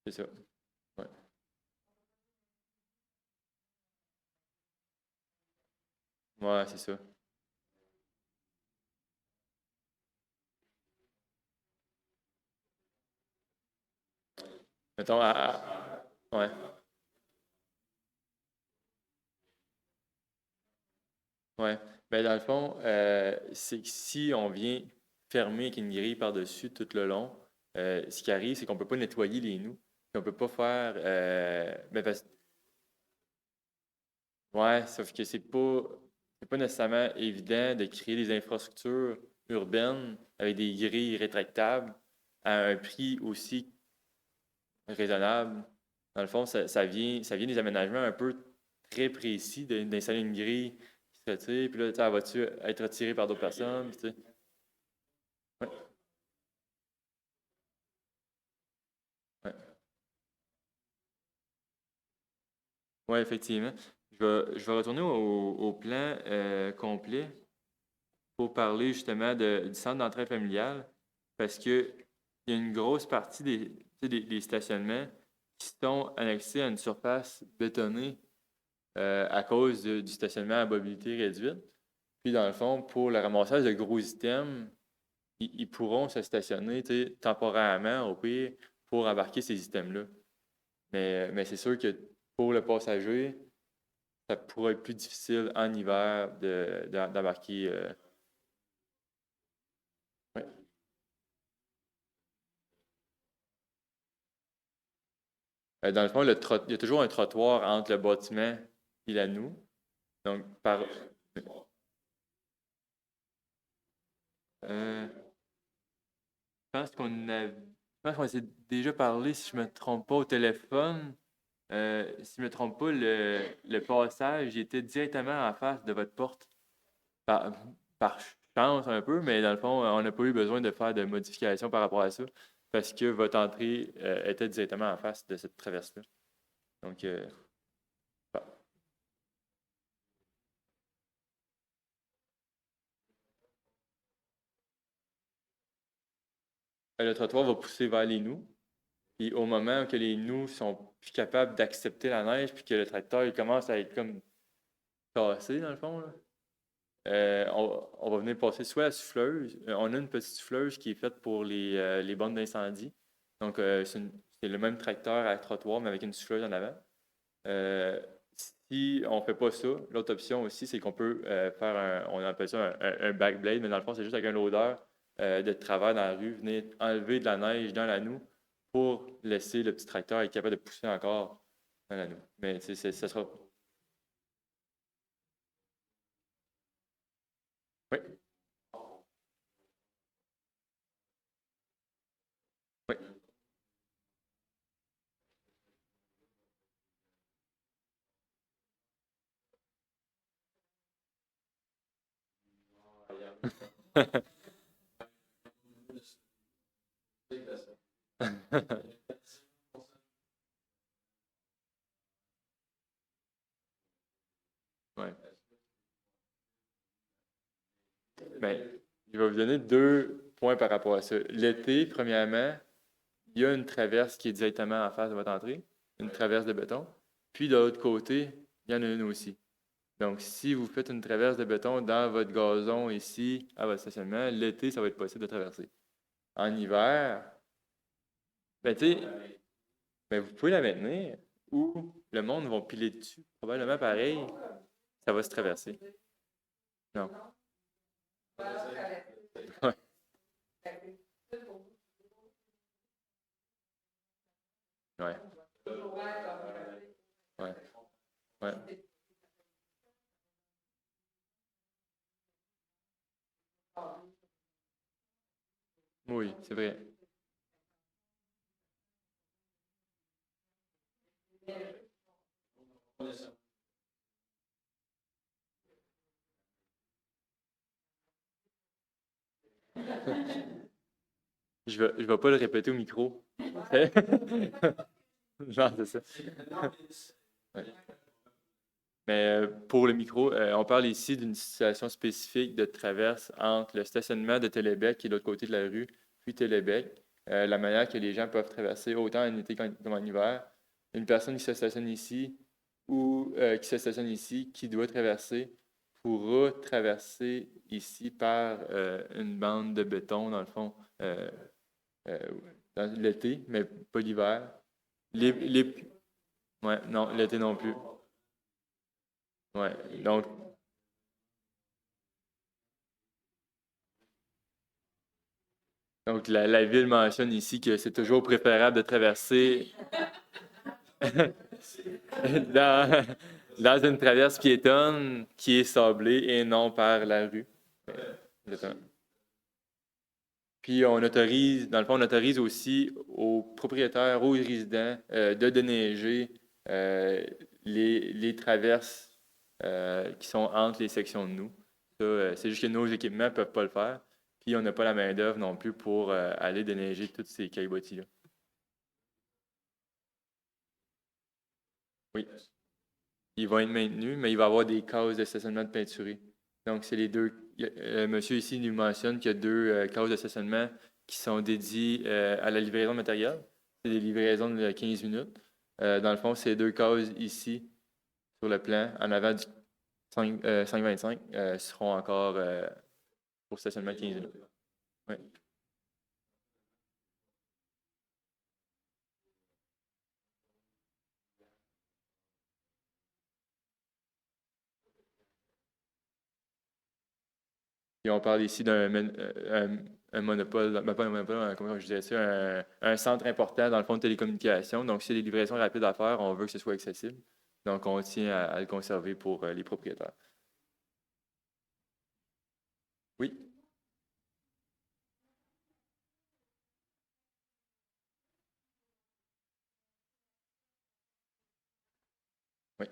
C'est ça. Ouais. Ouais, c'est ça. Mettons, ouais. Ouais. Ben, dans le fond, c'est que si on vient fermer avec une grille par-dessus tout le long, ce qui arrive, c'est qu'on ne peut pas nettoyer les nous. On ne peut pas faire. Ouais, sauf que c'est pas nécessairement évident de créer des infrastructures urbaines avec des grilles rétractables à un prix aussi raisonnable. Dans le fond, ça vient des aménagements un peu très précis d'installer une grille qui se retire, puis là, tu sais, elle va-tu être retirée par d'autres personnes, tu sais. Ouais, ouais. Ouais, effectivement. Je vais retourner au plan complet pour parler justement du centre d'entraide familiale, parce que il y a une grosse partie tu sais, des stationnements qui sont annexés à une surface bétonnée à cause du stationnement à mobilité réduite. Puis, dans le fond, pour le ramassage de gros items, ils pourront se stationner tu sais, temporairement, au pire, pour embarquer ces items-là. Mais c'est sûr que pour le passager, ça pourrait être plus difficile en hiver d'embarquer. Ouais. Dans le fond, il y a toujours un trottoir entre le bâtiment et la noue. Donc, je pense qu'on s'est déjà parlé, si je me trompe pas, au téléphone. Si je me trompe pas, le passage était directement en face de votre porte. Par, par chance un peu, mais dans le fond, on n'a pas eu besoin de faire de modifications par rapport à ça parce que votre entrée était directement en face de cette traverse-là. Donc, bah, le trottoir va pousser vers les nous. Puis au moment que les nous sont plus capables d'accepter la neige, puis que le tracteur il commence à être comme cassé dans le fond, là, on va venir passer soit la souffleuse. On a une petite souffleuse qui est faite pour les bandes d'incendie. Donc, c'est le même tracteur à trottoir, mais avec une souffleuse en avant. Euh, si on ne fait pas ça, l'autre option aussi, c'est qu'on peut faire on appelle ça un backblade, mais dans le fond, c'est juste avec un loader de travers dans la rue, venir enlever de la neige dans la noue pour laisser le petit tracteur être capable de pousser encore dans la noue. Mais tu sais, ça sera. Oui, oui. Ouais. Ben, je vais vous donner deux points par rapport à ça. L'été, premièrement, il y a une traverse qui est directement en face de votre entrée, une traverse de béton. Puis de l'autre côté, il y en a une aussi. Donc, si vous faites une traverse de béton dans votre gazon ici, à votre stationnement, l'été, ça va être possible de traverser. En hiver, ben, tu sais, ben, vous pouvez la maintenir ou le monde va piler dessus. Probablement pareil, ça va se traverser. Non. Ouais, ouais, ouais, ouais. Oui, c'est vrai. Je vais pas le répéter au micro. Non, c'est ça. Ouais. Mais pour le micro, on parle ici d'une situation spécifique de traverse entre le stationnement de Télébec, qui est de l'autre côté de la rue, puis Télébec. La manière que les gens peuvent traverser autant en été comme en hiver. Une personne qui se stationne ici ou qui se stationne ici, qui doit traverser, pourra traverser ici par une bande de béton, dans le fond, euh, dans l'été, mais pas l'hiver. Les... Ouais, non, l'été non plus. Ouais, donc la ville mentionne ici que c'est toujours préférable de traverser dans, dans une traverse piétonne qui est sablée et non par la rue. Exactement. Puis on autorise, dans le fond, on autorise aussi aux propriétaires, aux résidents de déneiger les traverses qui sont entre les sections de nous. Ça, c'est juste que nos équipements ne peuvent pas le faire. Puis on n'a pas la main-d'œuvre non plus pour aller déneiger toutes ces caillebotis-là. Oui, ils vont être maintenus, mais il va y avoir des cases de stationnement de peinturés. Donc, c'est les deux. Monsieur ici nous mentionne qu'il y a deux cases de stationnement qui sont dédiées à la livraison de matériel. C'est des livraisons de 15 minutes. Dans le fond, ces deux cases ici, sur le plan, en avant du 525, seront encore pour stationnement de 15 minutes. Oui. Et on parle ici un monopole, ben pas un monopole, comment je dirais ça, un centre important dans le fond de télécommunications. Donc, si y a des livraisons rapides à faire, on veut que ce soit accessible. Donc, on tient à le conserver pour les propriétaires. Oui, oui.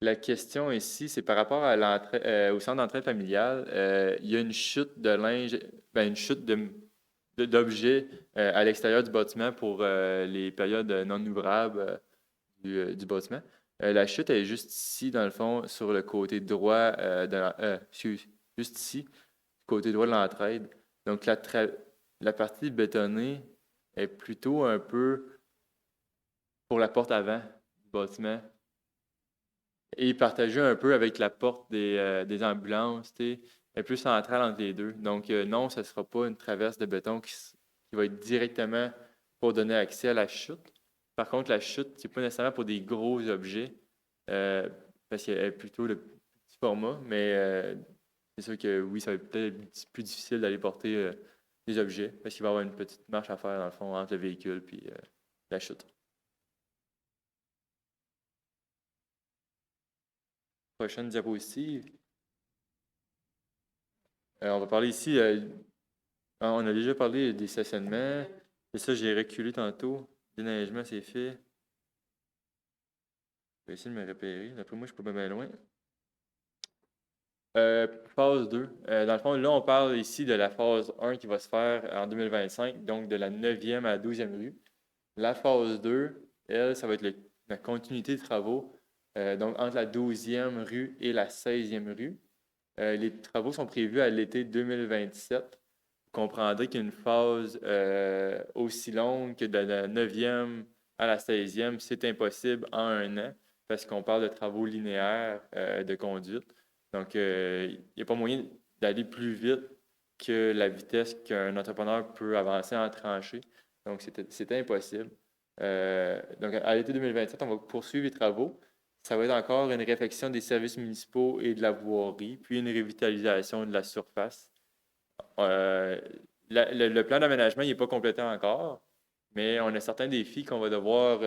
La question ici, c'est par rapport à au centre d'entraide familiale. Il y a une chute de linge, ben, une chute d'objets à l'extérieur du bâtiment pour les périodes non ouvrables du bâtiment. La chute est juste ici, dans le fond, sur le côté droit juste ici, côté droit de l'entraide. Donc la partie bétonnée est plutôt un peu pour la porte avant du bâtiment et partagée un peu avec la porte des ambulances, tu sais, est plus centrale entre les deux. Donc non, ce ne sera pas une traverse de béton qui va être directement pour donner accès à la chute. Par contre, la chute, c'est pas nécessairement pour des gros objets, euh, parce qu'elle est plutôt le petit format, mais c'est sûr que oui, ça va être peut-être plus difficile d'aller porter des objets, parce qu'il va y avoir une petite marche à faire, dans le fond, entre le véhicule et la chute. Prochaine diapositive. On va parler ici, on a déjà parlé des stationnements, et ça, j'ai reculé tantôt. Déneigement, c'est fait. Je vais essayer de me repérer. D'après moi, je peux pas bien loin. Phase 2. Dans le fond, là, on parle ici de la phase 1 qui va se faire en 2025, donc de la 9e à la 12e rue. La phase 2, elle, ça va être la continuité des travaux, donc entre la 12e rue et la 16e rue. Les travaux sont prévus à l'été 2027. Vous comprendrez qu'une phase aussi longue que de la 9e à la 16e, c'est impossible en un an parce qu'on parle de travaux linéaires de conduite. Donc, il n'y a pas moyen d'aller plus vite que la vitesse qu'un entrepreneur peut avancer en tranchée. Donc, c'était impossible. Donc, à l'été 2027, on va poursuivre les travaux. Ça va être encore une réfection des services municipaux et de la voirie, puis une revitalisation de la surface. Euh, le plan d'aménagement n'est pas complété encore, mais on a certains défis qu'on va devoir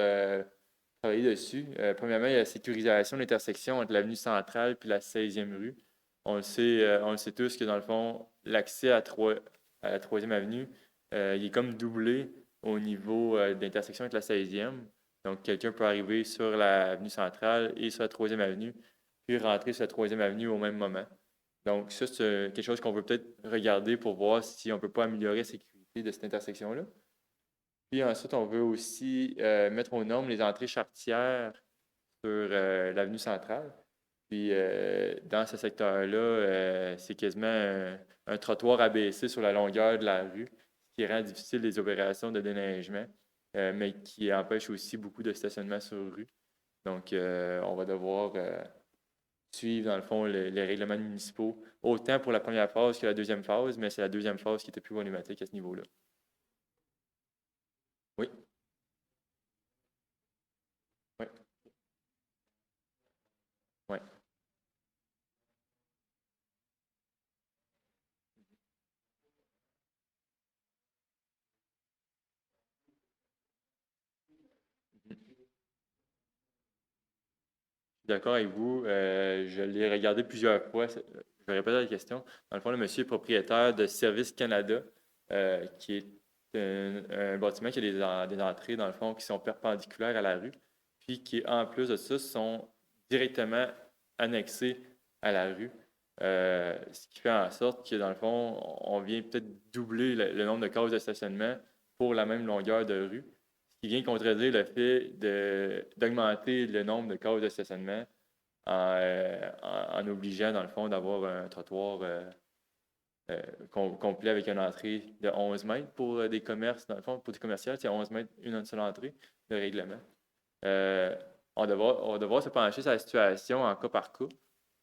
travailler dessus. Premièrement, il y a la sécurisation de l'intersection entre l'avenue centrale et la 16e rue. On le sait tous que dans le fond, l'accès à la 3e avenue, il est comme doublé au niveau de l'intersection avec la 16e. Donc, quelqu'un peut arriver sur l'avenue centrale et sur la 3e avenue, puis rentrer sur la 3e avenue au même moment. Donc, ça, c'est quelque chose qu'on veut peut-être regarder pour voir si on ne peut pas améliorer la sécurité de cette intersection-là. Puis ensuite, on veut aussi mettre aux normes les entrées charretières sur l'avenue centrale. Puis dans ce secteur-là, c'est quasiment un trottoir abaissé sur la longueur de la rue, ce qui rend difficile les opérations de déneigement, mais qui empêche aussi beaucoup de stationnement sur rue. Donc, on va devoir suivre, dans le fond, les règlements municipaux, autant pour la première phase que la deuxième phase, mais c'est la deuxième phase qui était plus problématique à ce niveau-là. Oui. Oui. Oui. D'accord avec vous. Je l'ai regardé plusieurs fois. Je vais répéter la question. Dans le fond, le monsieur est propriétaire de Service Canada, qui est un bâtiment qui a des entrées, dans le fond, qui sont perpendiculaires à la rue, puis qui, en plus de ça, sont directement annexés à la rue. Ce qui fait en sorte que, dans le fond, on vient peut-être doubler le nombre de cases de stationnement pour la même longueur de rue, ce qui vient contredire le fait d'augmenter le nombre de cases de stationnement en obligeant, dans le fond, d'avoir un trottoir complet avec une entrée de 11 mètres pour des commerces, dans le fond, pour des commerciales, c'est 11 mètres, une seule entrée, le règlement. On va devoir se pencher sur la situation en cas par cas.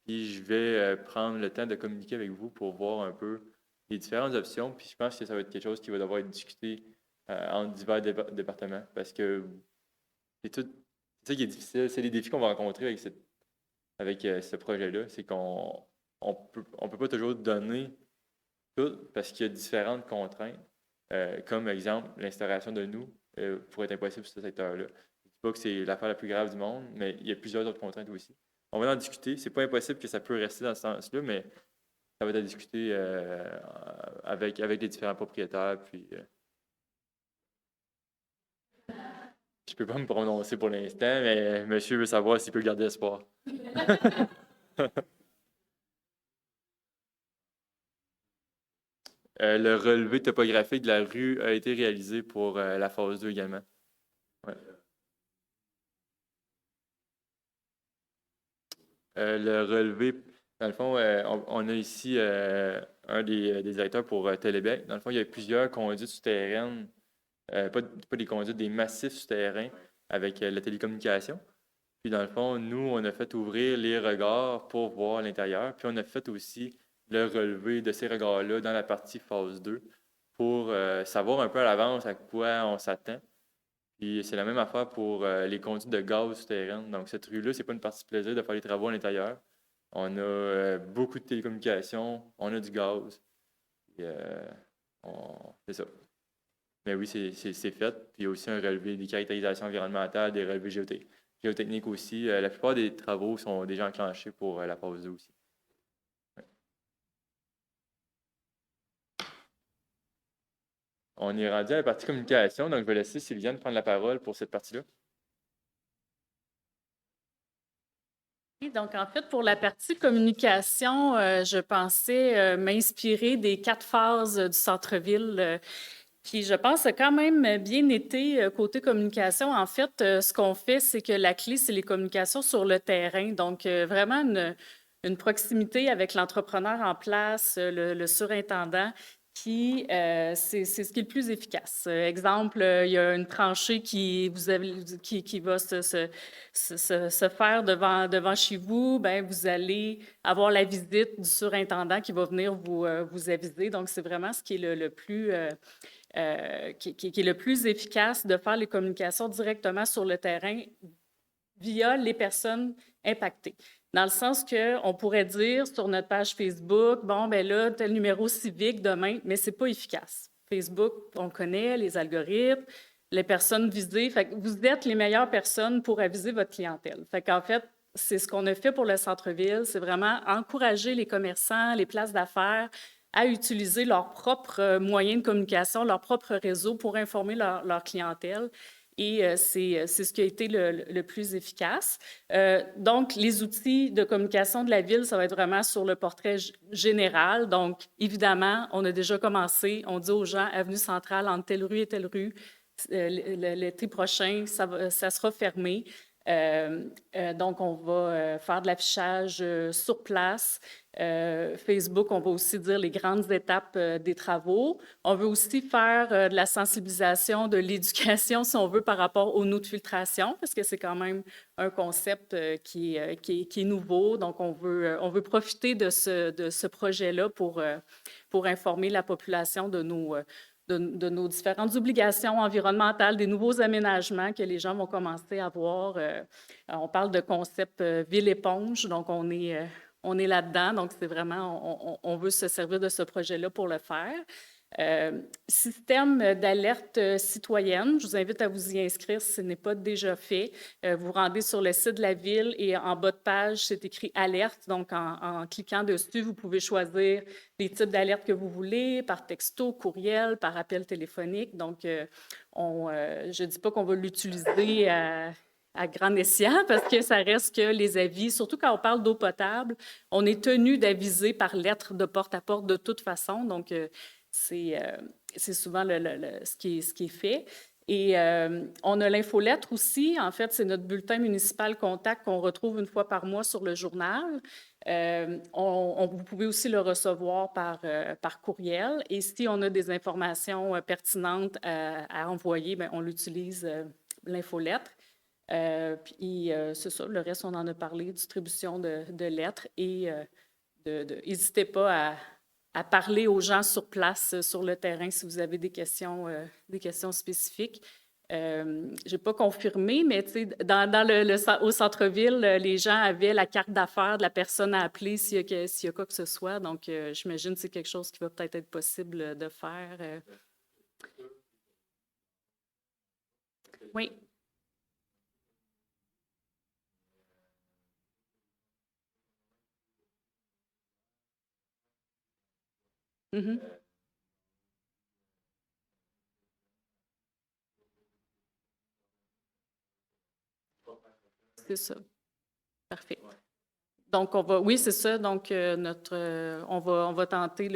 Puis je vais prendre le temps de communiquer avec vous pour voir un peu les différentes options. Puis je pense que ça va être quelque chose qui va devoir être discuté entre divers départements parce que c'est ça qui est difficile. C'est les défis qu'on va rencontrer avec ce projet-là. C'est qu'on on peut pas toujours donner tout parce qu'il y a différentes contraintes. Comme exemple, l'installation de nous pourrait être impossible sur ce secteur-là. Je ne dis pas que c'est l'affaire la plus grave du monde, mais il y a plusieurs autres contraintes aussi. On va en discuter. C'est pas impossible que ça peut rester dans ce sens-là, mais ça va être à discuter avec les différents propriétaires. Puis, je peux pas me prononcer pour l'instant, mais monsieur veut savoir s'il peut garder espoir. Le relevé topographique de la rue a été réalisé pour la phase 2 également. Ouais. Le relevé, dans le fond, on a ici un des directeurs pour Télébec. Dans le fond, il y a plusieurs conduites souterraines, pas des conduites, des massifs souterrains avec la télécommunication. Puis dans le fond, nous, on a fait ouvrir les regards pour voir l'intérieur. Puis on a fait aussi le relevé de ces regards-là dans la partie phase 2 pour savoir un peu à l'avance à quoi on s'attend. Puis c'est la même affaire pour les conduites de gaz souterraines. Donc cette rue-là, c'est pas une partie plaisir de faire les travaux à l'intérieur. On a beaucoup de télécommunications, on a du gaz. C'est ça. Mais oui, c'est fait. Puis il y a aussi un relevé des caractérisations environnementales, des relevés géotechniques aussi. La plupart des travaux sont déjà enclenchés pour la phase 2 aussi. Ouais. On est rendu à la partie communication, donc je vais laisser Sylviane prendre la parole pour cette partie-là. Donc, en fait, pour la partie communication, je pensais m'inspirer des 4 phases du centre-ville. Puis je pense que ça a quand même bien été côté communication. En fait, ce qu'on fait, c'est que la clé, c'est les communications sur le terrain. Donc, vraiment une proximité avec l'entrepreneur en place, le surintendant, qui, c'est ce qui est le plus efficace. Exemple, il y a une tranchée qui va se faire devant chez vous. Bien, vous allez avoir la visite du surintendant qui va venir vous aviser. Donc, c'est vraiment ce qui est le plus... qui est le plus efficace de faire les communications directement sur le terrain via les personnes impactées. Dans le sens qu'on pourrait dire sur notre page Facebook, bon, ben là, tel numéro civique demain, mais ce n'est pas efficace. Facebook, on connaît les algorithmes, les personnes visées. Fait que vous êtes les meilleures personnes pour aviser votre clientèle. Fait qu'en fait, c'est ce qu'on a fait pour le centre-ville, c'est vraiment encourager les commerçants, les places d'affaires à utiliser leurs propres moyens de communication, leur propre réseau pour informer leur clientèle. et c'est ce qui a été le plus efficace. Donc, les outils de communication de la ville, ça va être vraiment sur le portrait général. Donc, évidemment, on a déjà commencé, on dit aux gens, avenue Centrale, entre telle rue et telle rue, l'été prochain, ça sera fermé. Donc, on va faire de l'affichage sur place. Facebook, on va aussi dire les grandes étapes des travaux. On veut aussi faire de la sensibilisation, de l'éducation, si on veut, par rapport aux eaux de filtration, parce que c'est quand même un concept qui est nouveau. Donc, on veut profiter de ce projet-là pour informer la population de nos différentes obligations environnementales, des nouveaux aménagements que les gens vont commencer à voir. On parle de concept ville-éponge, donc on est là-dedans, donc c'est vraiment, on veut se servir de ce projet-là pour le faire. Système d'alerte citoyenne, je vous invite à vous y inscrire si ce n'est pas déjà fait. Vous vous rendez sur le site de la Ville et en bas de page, c'est écrit « Alerte ». Donc, en cliquant dessus, vous pouvez choisir les types d'alertes que vous voulez, par texto, courriel, par appel téléphonique. Donc, je ne dis pas qu'on va l'utiliser à grand escient, parce que ça reste que les avis, surtout quand on parle d'eau potable, on est tenu d'aviser par lettre de porte à porte de toute façon. Donc, c'est souvent ce qui est fait. Et on a l'infolettre aussi. En fait, c'est notre bulletin municipal contact qu'on retrouve une fois par mois sur le journal. Vous pouvez aussi le recevoir par courriel. Et si on a des informations pertinentes à envoyer, bien, on l'utilise, l'infolettre. Puis c'est ça, le reste, on en a parlé, distribution de lettres. Et n'hésitez pas à parler aux gens sur place, sur le terrain, si vous avez des questions spécifiques. Je n'ai pas confirmé, mais au centre-ville, les gens avaient la carte d'affaires de la personne à appeler s'il y a quoi que ce soit. Donc, j'imagine que c'est quelque chose qui va peut-être être possible de faire. Oui. Mm-hmm. C'est ça. Parfait. Donc, oui, c'est ça. Donc, on va tenter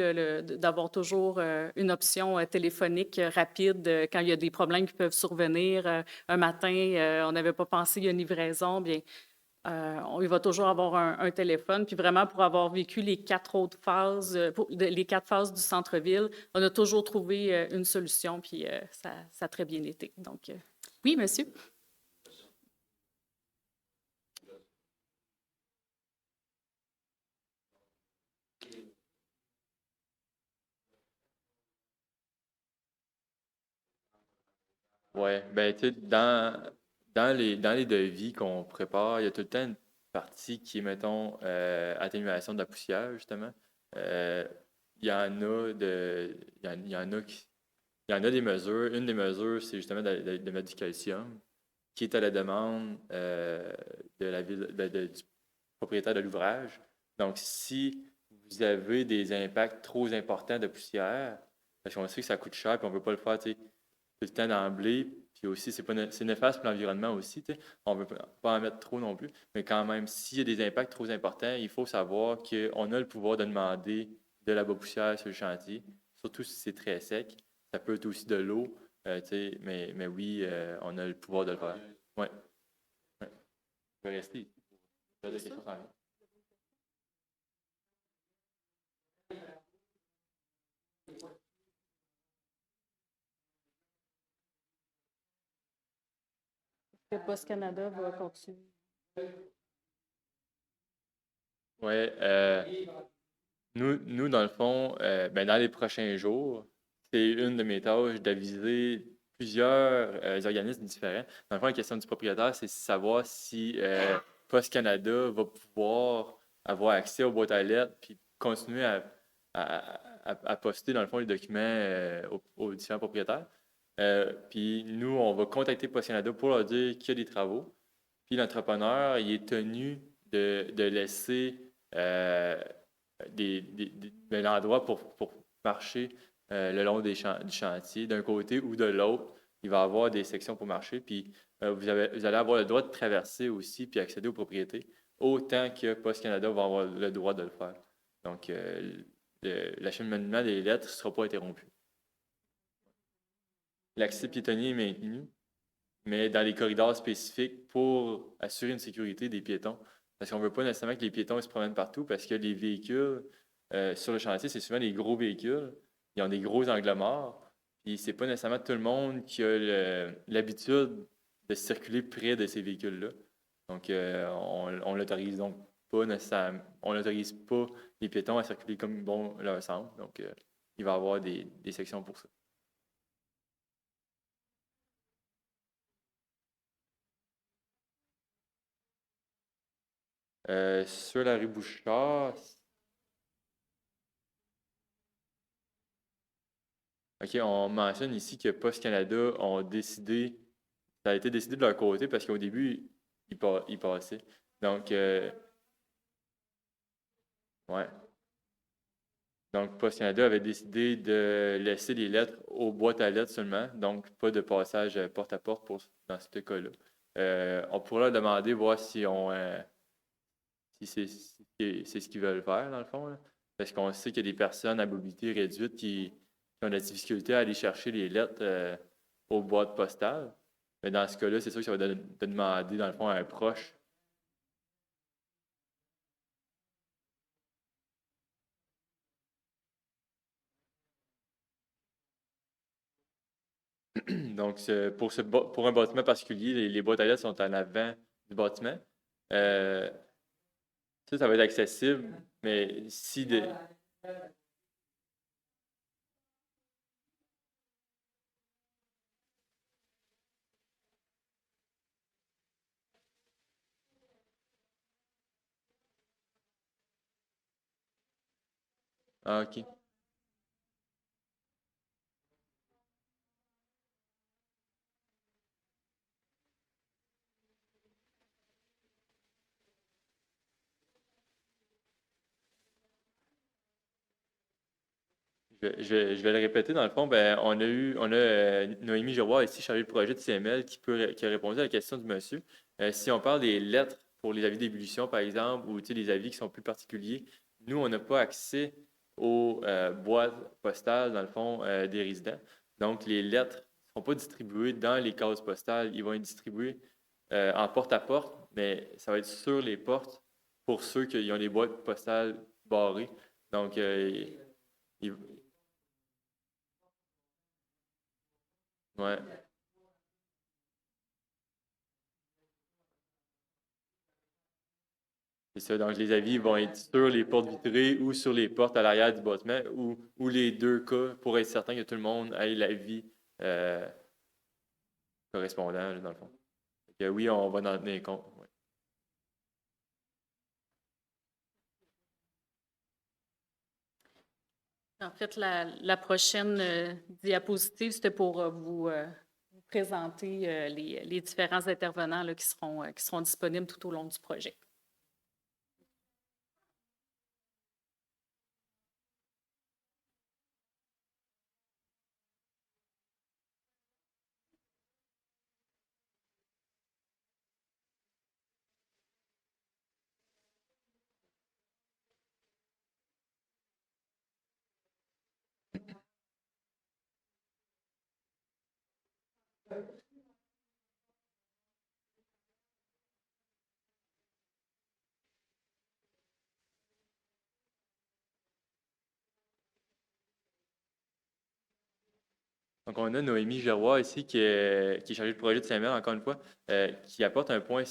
d'avoir toujours une option téléphonique rapide quand il y a des problèmes qui peuvent survenir. Un matin, on n'avait pas pensé, il y a une livraison, bien, il va toujours avoir un téléphone. Puis vraiment, pour avoir vécu les 4 autres phases, les 4 phases du centre-ville, on a toujours trouvé une solution, puis ça a très bien été. Donc, oui, monsieur? Oui, ben, tu sais, dans les devis qu'on prépare, il y a tout le temps une partie qui est, mettons, atténuation de la poussière, justement. Euh, il y en a des mesures. Une des mesures, c'est justement de mettre du calcium, qui est à la demande de la ville, du propriétaire de l'ouvrage. Donc, si vous avez des impacts trop importants de poussière, parce qu'on sait que ça coûte cher, puis on ne veut pas le faire, tu sais, tout le temps d'emblée, puis aussi, c'est néfaste pour l'environnement aussi, tu sais. On ne veut pas en mettre trop non plus, mais quand même, s'il y a des impacts trop importants, il faut savoir qu'on a le pouvoir de demander de la poussière sur le chantier, surtout si c'est très sec. Ça peut être aussi de l'eau, tu sais, mais oui, on a le pouvoir de le faire. Oui, ouais. Je vais rester ici. J'ai des questions sans rien. Le Post Canada va continuer. Oui, nous, dans le fond, ben, dans les prochains jours, c'est une de mes tâches d'aviser plusieurs organismes différents. Dans le fond, la question du propriétaire, c'est savoir si Post Canada va pouvoir avoir accès aux boîtes à lettres puis continuer à poster, dans le fond, les documents aux différents propriétaires. Puis nous, on va contacter Post Canada pour leur dire qu'il y a des travaux. Puis l'entrepreneur, il est tenu de laisser de l'endroit pour marcher le long du chantier, d'un côté ou de l'autre. il va y avoir des sections pour marcher, puis vous allez avoir le droit de traverser aussi, puis accéder aux propriétés, autant que Post Canada va avoir le droit de le faire. Donc, l'acheminement des lettres ne sera pas interrompu. L'accès piétonnier est maintenu, mais dans les corridors spécifiques pour assurer une sécurité des piétons. Parce qu'on ne veut pas nécessairement que les piétons se promènent partout, parce que les véhicules sur le chantier, c'est souvent des gros véhicules. Ils ont des gros angles morts. Puis c'est pas nécessairement tout le monde qui a l'habitude de circuler près de ces véhicules-là. Donc, on l'autorise donc pas nécessairement. On n'autorise pas les piétons à circuler comme bon leur semble. Donc, il va y avoir des sections pour ça. Sur la rue Bouchard, OK, on mentionne ici que Post Canada ont décidé, ça a été décidé de leur côté parce qu'au début, ils passaient. Donc, ouais. Donc, Post Canada avait décidé de laisser les lettres aux boîtes à lettres seulement, donc pas de passage porte à porte dans ce cas-là. On pourra leur demander, voir si c'est ce qu'ils veulent faire, dans le fond, là. Parce qu'on sait qu'il y a des personnes à mobilité réduite qui ont de la difficulté à aller chercher les lettres aux boîtes postales. Mais dans ce cas-là, c'est sûr que ça va de demander, dans le fond, à un proche. Donc, pour un bâtiment particulier, les boîtes à lettres sont en avant du bâtiment. Euh, ça va être accessible, mais si de... Ah, OK. Je vais le répéter, dans le fond, ben, on a Noémie Giroir ici, chargée de projet de CML, qui a répondu à la question du monsieur. Si on parle des lettres pour les avis d'ébullition, par exemple, ou les avis qui sont plus particuliers, nous, on n'a pas accès aux boîtes postales, dans le fond, des résidents. Donc, les lettres ne seront pas distribuées dans les cases postales. Ils vont être distribués en porte-à-porte, mais ça va être sur les portes pour ceux qui ont les boîtes postales barrées. Donc, ils, ouais. C'est ça. Donc, les avis vont être sur les portes vitrées ou sur les portes à l'arrière du bâtiment ou les deux cas pour être certain que tout le monde ait l'avis euh, correspondant, là, dans le fond. Fait que oui, on va en tenir compte. Ouais. En fait, la prochaine diapositive, c'était pour vous présenter les différents intervenants là, qui seront disponibles tout au long du projet. Donc, on a Noémie Giroir ici qui est chargée de projet de Saint-Mère, encore une fois, qui apporte un point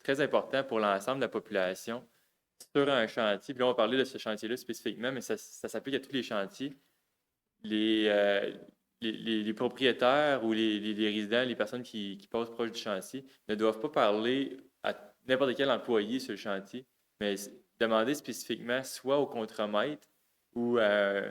très important pour l'ensemble de la population sur un chantier. Puis là, on va parler de ce chantier-là spécifiquement, mais ça s'applique à tous les chantiers. Les, euh, les propriétaires ou les résidents, les personnes qui passent proche du chantier, ne doivent pas parler à n'importe quel employé sur le chantier, mais demander spécifiquement soit au contremaître ou à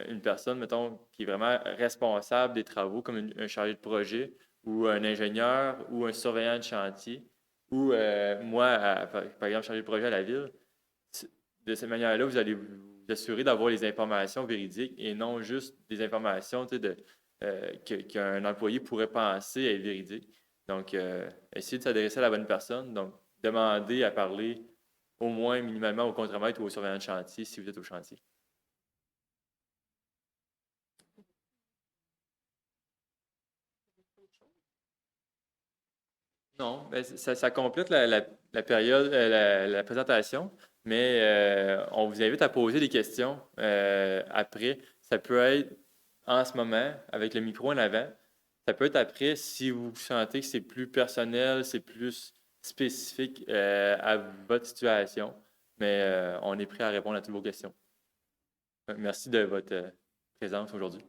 une personne, mettons, qui est vraiment responsable des travaux, comme un chargé de projet ou un ingénieur ou un surveillant de chantier ou moi, par exemple, chargé de projet à la ville. De cette manière-là, vous allez vous assurer d'avoir les informations véridiques et non juste des informations, tu sais, qu'un employé pourrait penser est véridique. Donc, essayez de s'adresser à la bonne personne. Donc, demandez à parler au moins minimalement au contremaître ou au surveillant de chantier si vous êtes au chantier. Non, mais ça complète la période, la présentation, mais on vous invite à poser des questions après. Ça peut être en ce moment, avec le micro en avant. Ça peut être après si vous sentez que c'est plus personnel, c'est plus spécifique à votre situation. Mais on est prêt à répondre à toutes vos questions. Merci de votre présence aujourd'hui.